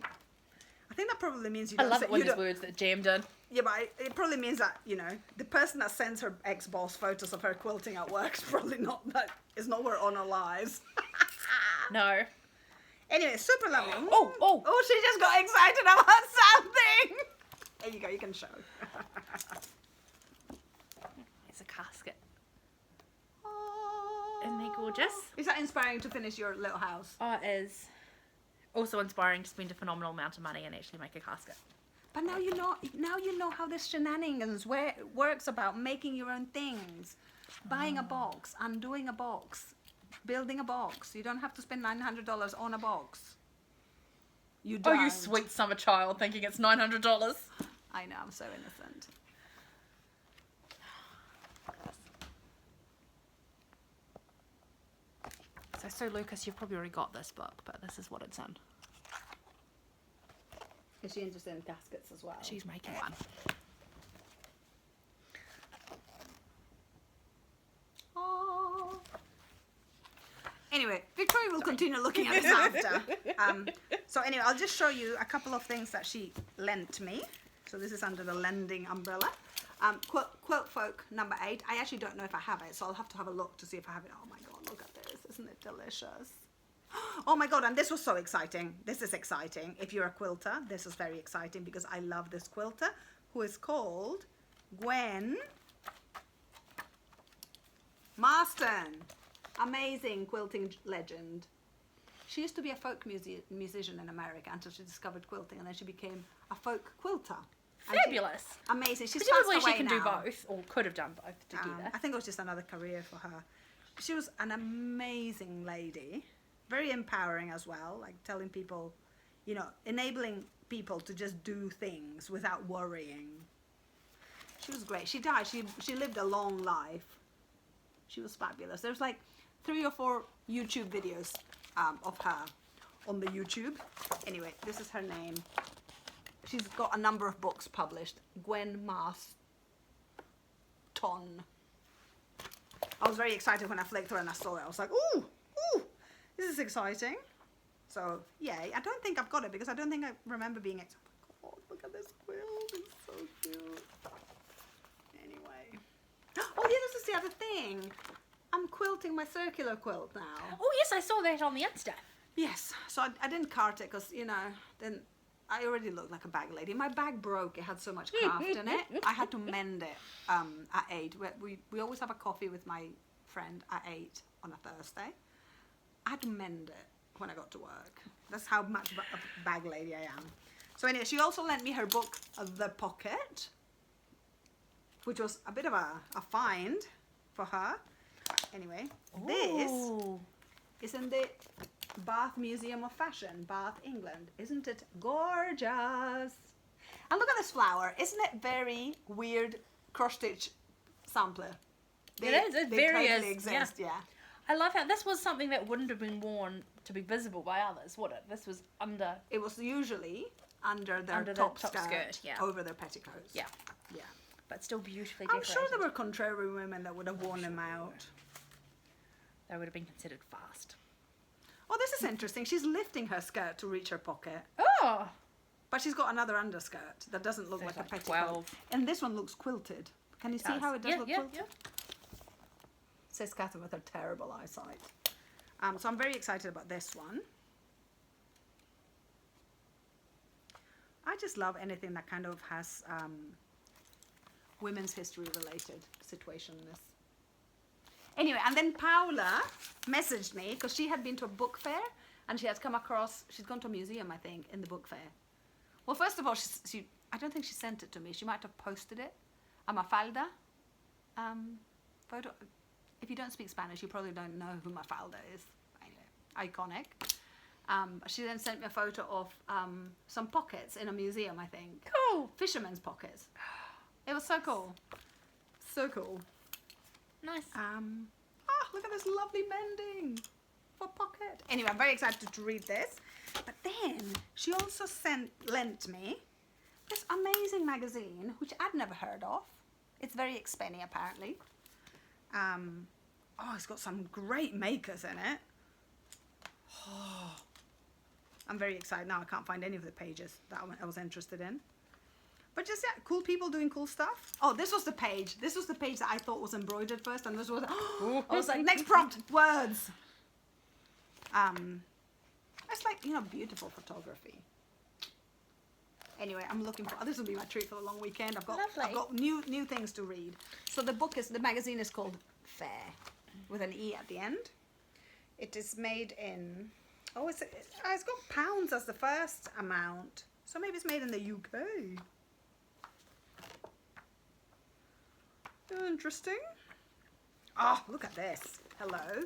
I think that probably means you I don't love say, it when you there's don't, words that jammed in. yeah, but it probably means that, you know, the person that sends her ex-boss photos of her quilting at work is probably not that, is not where honour lies. No. Anyway, super lovely. Oh, oh. Oh, she just got excited about something. There you go, you can show. It's a casket. Oh. Isn't he gorgeous? Is that inspiring to finish your little house? Oh, it is. Also inspiring to spend a phenomenal amount of money and actually make a casket. But now you know how this shenanigans works about making your own things. Buying a box, undoing a box, building a box. You don't have to spend $900 on a box. You Oh, don't. you sweet summer child thinking it's $900. I know, I'm so innocent. So Lucas, you've probably already got this book, but this is what it's in. Is she interested in caskets as well? She's making one. Oh. Anyway, Victoria will continue looking at this after. So anyway, I'll just show you a couple of things that she lent me. So this is under the lending umbrella. Quilt Folk number 8. I actually don't know if I have it, so I'll have to have a look to see if I have it. Oh my god, look at this. Isn't it delicious? Oh my god, and this was so exciting. This is exciting. If you're a quilter, this is very exciting because I love this quilter, who is called Gwen Marston. Amazing quilting legend. She used to be a folk musician in America until she discovered quilting, and then she became a folk quilter. And Fabulous. amazing. She's Presumably passed away she can now. do both, or could have done both together. I think it was just another career for her. She was an amazing lady, very empowering as well, like telling people, you know, enabling people to just do things without worrying. She was great. She died. She lived a long life. She was fabulous. There's like 3 or 4 YouTube videos of her on the YouTube. Anyway, this is her name. She's got a number of books published. Gwen Marston. I was very excited when I flicked through and I saw it. I was like, ooh, this is exciting. So, yay. I don't think I've got it because I don't think I remember being excited. Oh my god, look at this quilt. It's so cute. Anyway. Oh yeah, this is the other thing. I'm quilting my circular quilt now. Oh yes, I saw that on the Insta. Yes. So I didn't cart it because, you know, then I already looked like a bag lady. My bag broke. It had so much craft in it. I had to mend it at 8. We always have a coffee with my friend at 8 on a Thursday. I had to mend it when I got to work. That's how much of a bag lady I am. So anyway, she also lent me her book, The Pocket, which was a bit of a find for her. Anyway, this Ooh. is in the Bath Museum of Fashion, Bath, England. Isn't it gorgeous? And look at this flower. Isn't it very weird cross-stitch sampler? It is. It very totally is. exist, yeah. I love how this was something that wouldn't have been worn to be visible by others, would it? This was under. It was usually under their Under the top top skirt, yeah. over their petticoats. Yeah. Yeah. But still beautifully I'm decorated. sure there were contrary women that would have worn them out. They would have been considered fast. Oh, this is interesting. She's lifting her skirt to reach her pocket. Oh! But she's got another underskirt that doesn't look like a Like petticoat. 12. And this one looks quilted. Can you see how it does look quilted? Yeah. Says Catherine with her terrible eyesight. So I'm very excited about this one. I just love anything that kind of has women's history related situation in this. Anyway, and then Paula messaged me because she had been to a book fair and she had come across, she's gone to a museum, I think, in the book fair. Well, first of all, I don't think she sent it to me. She might have posted it. A Mafalda photo. If you don't speak Spanish, you probably don't know who Mafalda is. Anyway, iconic. She then sent me a photo of some pockets in a museum, I think. Cool. Fishermen's pockets. It was so cool. So cool. Nice. Look at this lovely mending for pocket. Anyway, I'm very excited to read this. But then she also lent me this amazing magazine, which I'd never heard of. It's very expenny, apparently. It's got some great makers in it. I'm very excited now. I can't find any of the pages that I was interested in. But just, yeah, cool people doing cool stuff. Oh, this was the page. This was the page that I thought was embroidered first. And this was, I was like, next prompt, words. It's like, beautiful photography. Anyway, I'm looking for, this will be my treat for the long weekend. I've got new things to read. So the magazine is called Fair, with an E at the end. It is made in, it's got pounds as the first amount. So maybe it's made in the UK. Interesting. Oh, look at this. Hello.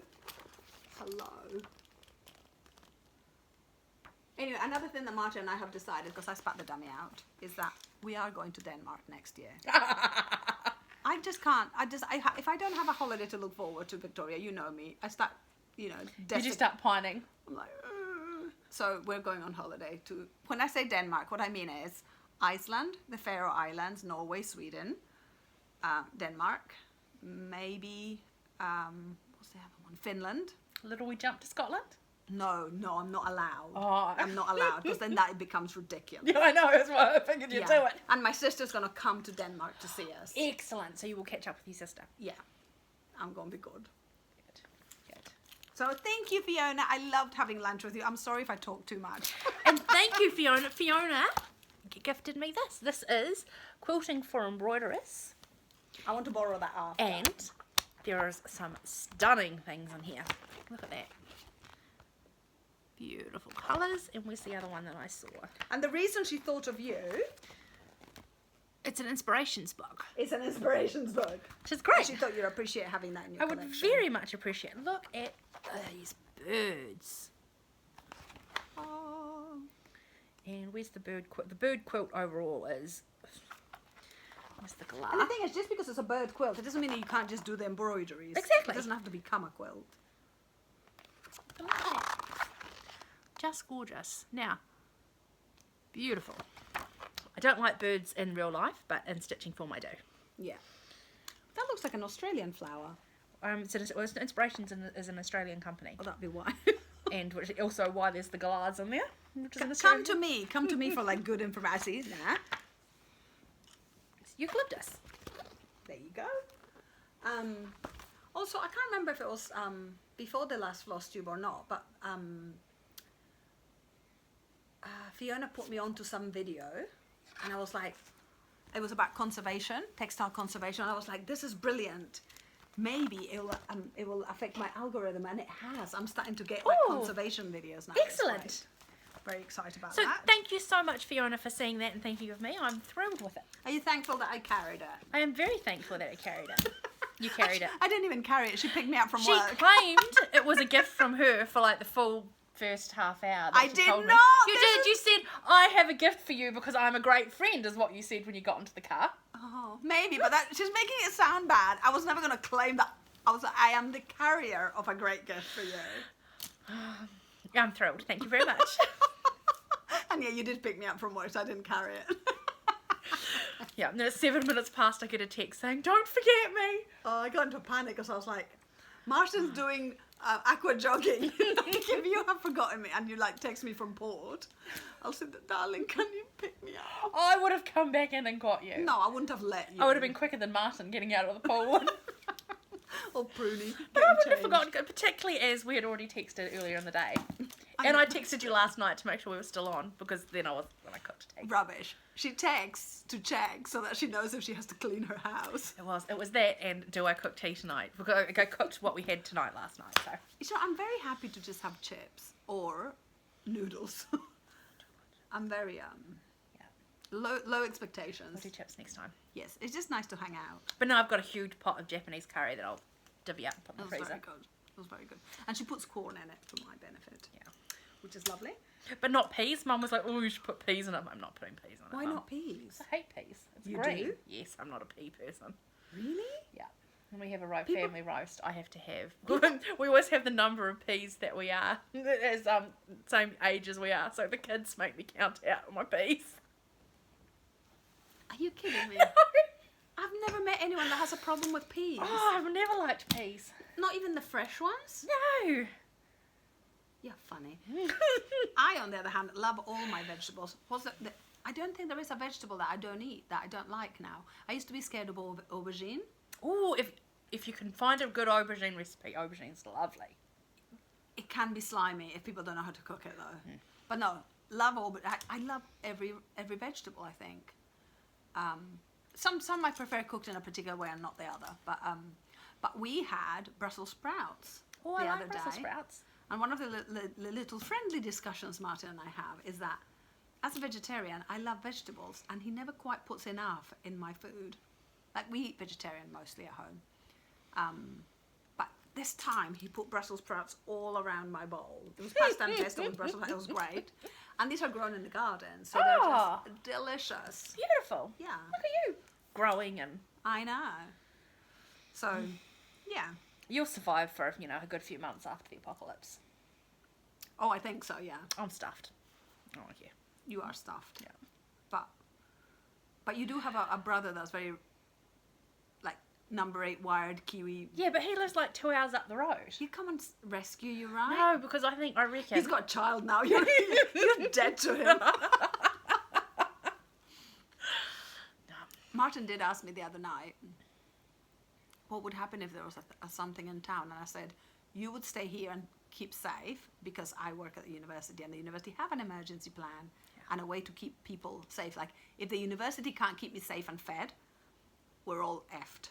Anyway, another thing that Marta and I have decided, because I spat the dummy out, is that we are going to Denmark next year. I just can't. If I don't have a holiday to look forward to, Victoria, you know me. I start, You just start pining. I'm like, So we're going on holiday to, when I say Denmark, what I mean is Iceland, the Faroe Islands, Norway, Sweden, Denmark, maybe, what's the other one? Finland. Little we jump to Scotland? No, I'm not allowed. Oh. I'm not allowed because then that becomes ridiculous. Yeah, I know. That's why I figured you'd do it. And my sister's going to come to Denmark to see us. Excellent. So you will catch up with your sister. Yeah. I'm going to be good. Good. So thank you, Fiona. I loved having lunch with you. I'm sorry if I talk too much. And thank you, Fiona. Fiona gifted me this. This is Quilting for Embroiderers. I want to borrow that after. And there's some stunning things in here. Look at that. Beautiful colours. And where's the other one that I saw? And the reason she thought of you... It's an inspirations book. It's an inspirations book. Which is great. She thought you'd appreciate having that in your collection. I would very much appreciate it. Look at these birds. Oh. And where's the bird quilt? The bird quilt overall is... Where's the glass? And the thing is, just because it's a bird quilt, it doesn't mean that you can't just do the embroideries. Exactly. It doesn't have to become a quilt. Look at that. Just gorgeous. Now, beautiful. I don't like birds in real life, but in stitching form I do. Yeah. That looks like an Australian flower. Inspirations is an Australian company. Oh, that'd be why. And which also why there's the gallards in there. Which is an Come Australian. to me for like good information. Nah. Eucalyptus. There you go. Also, I can't remember if it was before the last Flosstube or not, but Fiona put me onto some video, and I was like, it was about conservation, textile conservation, and I was like, this is brilliant. Maybe it will affect my algorithm, and it has. I'm starting to get like Ooh. conservation videos now. Excellent. very excited about So that. thank you so much, Fiona, for seeing that and thinking of me. I'm thrilled with it. Are you thankful that I carried it? I am very thankful that I carried it. You carried it. I didn't even carry it. She picked me up from She work. claimed it was a gift from her for like the full first half hour. That I she did told me. not. You This did. You said, I have a gift for you because I'm a great friend, is what you said when you got into the car. Oh, maybe, but she's making it sound bad. I was never going to claim that. I am the carrier of a great gift for you. I'm thrilled. Thank you very much. And yeah, you did pick me up from work, so I didn't carry it. Yeah, and then at 7 minutes past, I get a text saying, don't forget me. Oh, I got into a panic because I was like, Martin's doing aqua jogging. Like, if you have forgotten me and you like text me from port, I'll say, darling, can you pick me up? I would have come back in and got you. No, I wouldn't have let you. I would have been quicker than Martin getting out of the pool. Or pruny. But I wouldn't have forgotten, particularly as we had already texted earlier in the day. And I texted you last night to make sure we were still on, because then when I got to text. Rubbish. She texts to check so that she knows if she has to clean her house. It was that, and do I cook tea tonight? Because I cooked what we had tonight last night, so. You know, I'm very happy to just have chips or noodles. I'm very low expectations. We'll do chips next time. Yes, it's just nice to hang out. But now I've got a huge pot of Japanese curry that I'll divvy up and put in That the was freezer. very good. It was very good. And she puts corn in it for my benefit. Yeah. Which is lovely. But not peas. Mum was like, oh, you should put peas in it. I'm not putting peas in it. Why Mum. not peas? I hate peas. It's You green. do? Yes, I'm not a pea person. Really? Yeah. When we have a People- family roast, I have to have. We always have the number of peas that we are, as same age as we are. So the kids make me count out my peas. Are you kidding me? I've never met anyone that has a problem with peas. Oh, I've never liked peas. Not even the fresh ones? No. You're funny. I, on the other hand, love all my vegetables. I don't think there is a vegetable that I don't eat, that I don't like now. I used to be scared of aubergine. Oh, if you can find a good aubergine recipe, aubergine's lovely. It can be slimy if people don't know how to cook it, though. But no, love aubergine. I love every vegetable, I think. Some I prefer cooked in a particular way and not the other. But we had Brussels sprouts Oh, the I other like Brussels day. sprouts. And one of the little friendly discussions Martin and I have is that as a vegetarian, I love vegetables, and he never quite puts enough in my food. Like, we eat vegetarian mostly at home. But this time he put Brussels sprouts all around my bowl. It was pasta and pesto with Brussels sprouts. It was great. And these are grown in the garden, so they're just delicious. Beautiful. Yeah, Look at you. Growing, and I know. So, yeah. you'll survive for, a good few months after the apocalypse. Oh, I think so, yeah. I'm stuffed. Oh, yeah. You are stuffed. Yeah. But you do have a brother that's very, like, number 8 wired Kiwi. Yeah, but he lives like 2 hours up the road. He'd come and rescue you, right? No, because I reckon. He's got a child now. You're dead to him. Martin did ask me the other night, what would happen if there was something in town? And I said, you would stay here and keep safe, because I work at the university, and the university have an emergency plan and a way to keep people safe. Like, if the university can't keep me safe and fed, we're all effed.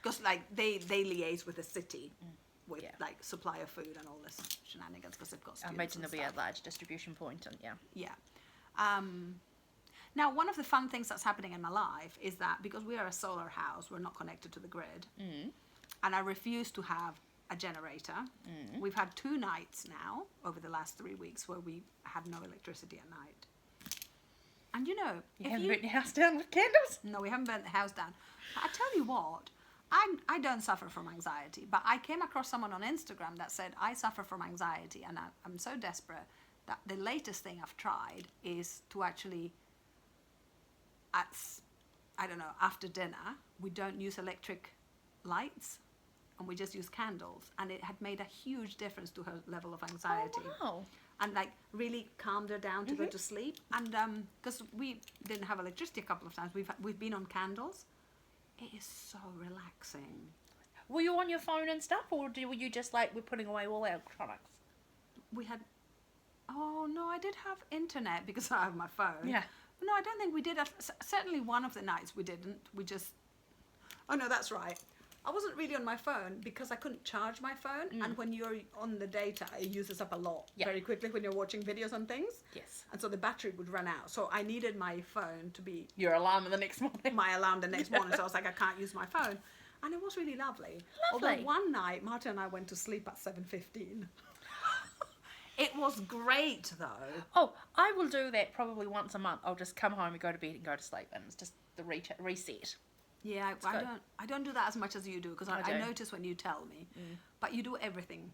Because like they liaise with the city with like supply of food and all this shenanigans, because they've got I students. imagine and there'll be a stuff. large distribution point, and Yeah. Now, one of the fun things that's happening in my life is that because we are a solar house, we're not connected to the grid. And I refuse to have a generator. We've had 2 nights now over the last 3 weeks where we had no electricity at night. And you if haven't burnt your house down with candles. no, we haven't burnt the house down. But I tell you what, I don't suffer from anxiety, but I came across someone on Instagram that said, I suffer from anxiety, and I'm so desperate that the latest thing I've tried is to actually, I don't know, after dinner, we don't use electric lights, and we just use candles, and it had made a huge difference to her level of anxiety. Oh, wow. And like really calmed her down to go to sleep. And because we didn't have electricity a couple of times, we've been on candles. It is so relaxing. Were you on your phone and stuff, or were you just like, we're putting away all our electronics? We had, oh no, I did have internet because I have my phone. Yeah. But no, I don't think we did. Certainly one of the nights we didn't. We just, oh no, that's right. I wasn't really on my phone because I couldn't charge my phone. And when you're on the data, it uses up a lot very quickly when you're watching videos on things. Yes. And so the battery would run out. So I needed my phone to be Your alarm the next morning. my alarm the next morning. So I was like, I can't use my phone. And it was really lovely. Lovely. Although one night, Martin and I went to sleep at 7:15. It was great though. Oh, I will do that probably once a month. I'll just come home and go to bed and go to sleep, and it's just the reset. Yeah, I don't do that as much as you do because I do. notice when you tell me. But you do everything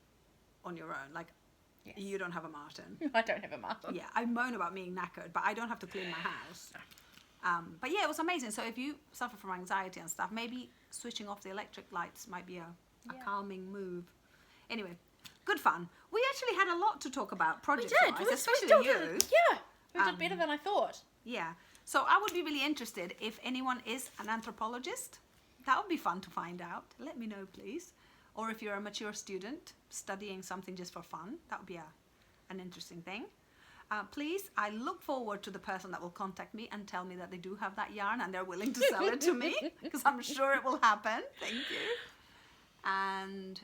on your own. Like, Yes. you don't have a Martin. I don't have a Martin. Yeah, I moan about being knackered, but I don't have to clean my house. But yeah, it was amazing. So if you suffer from anxiety and stuff, maybe switching off the electric lights might be a calming move. Anyway, good fun. We actually had a lot to talk about We project-wise, did. especially still you. did. Yeah, we did better than I thought. Yeah. So I would be really interested if anyone is an anthropologist. That would be fun to find out. Let me know, please. Or if you're a mature student studying something just for fun, that would be an interesting thing. Please, I look forward to the person that will contact me and tell me that they do have that yarn and they're willing to sell it to me, because I'm sure it will happen. Thank you. And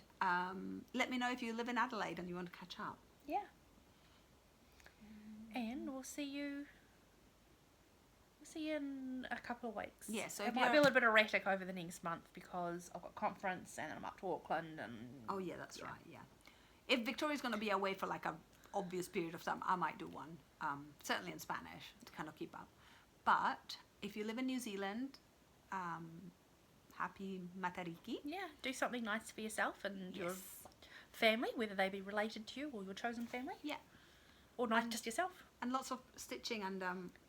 let me know if you live in Adelaide and you want to catch up. Yeah. And we'll see you in a couple of weeks. Yeah, so it if might be you're- a little bit erratic over the next month because I've got conference and then I'm up to Auckland and Oh yeah, that's right. Yeah, if Victoria's going to be away for like a obvious period of time, I might do one. Certainly in Spanish to kind of keep up. But if you live in New Zealand, happy Matariki. yeah, do something nice for yourself and your Yes. family, whether they be related to you or your chosen family. Yeah, Or not just yourself. and lots of stitching and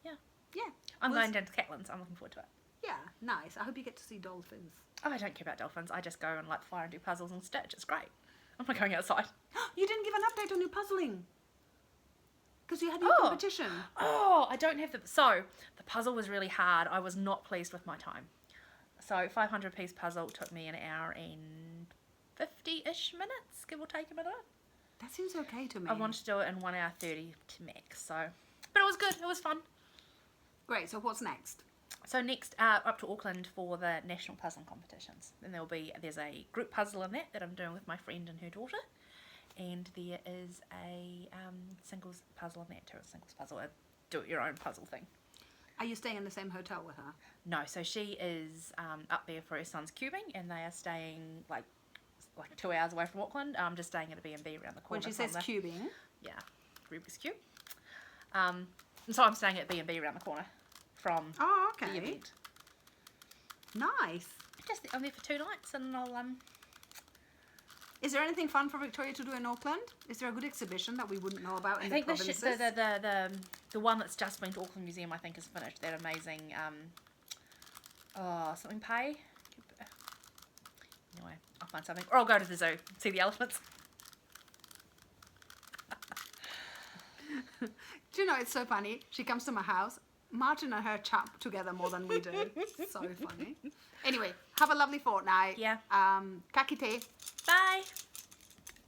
Yeah. yeah. I'm We'll going down to Catlins. I'm looking forward to it. Yeah, nice. I hope you get to see dolphins. Oh, I don't care about dolphins. I just go and light the fire and do puzzles and stitch. It's great. I'm not going outside. You didn't give an update on your puzzling because you had your Oh. competition. Oh, I don't have the... So, the puzzle was really hard. I was not pleased with my time. So, 500-piece puzzle took me an hour and 50-ish minutes, give or take a minute. That seems okay to me. I wanted to do it in 1 hour 30 to max, so... But it was good. It was fun. Great. So what's next? So next, up to Auckland for the national puzzling competitions. And there's a group puzzle in that I'm doing with my friend and her daughter. And there is a singles puzzle in that too, a singles puzzle, a do-it-your-own puzzle thing. Are you staying in the same hotel with her? No, so she is up there for her son's cubing, and they are staying like 2 hours away from Auckland. I'm just staying at a B&B around the corner. When she says cubing. Yeah, Rubik's Cube. And so I'm staying at B&B around the corner from Oh, the okay. event. Nice. I'm there for 2 nights, and I'll Is there anything fun for Victoria to do in Auckland? Is there a good exhibition that we wouldn't know about in I think the provinces? the one that's just been to Auckland Museum, I think, is finished. That amazing something pay. Anyway, I'll find something, or I'll go to the zoo, see the elephants. Do you know, it's so funny. She comes to my house. Martin and her chat together more than we do. So funny. Anyway, have a lovely fortnight. Yeah. Ka kite. Bye.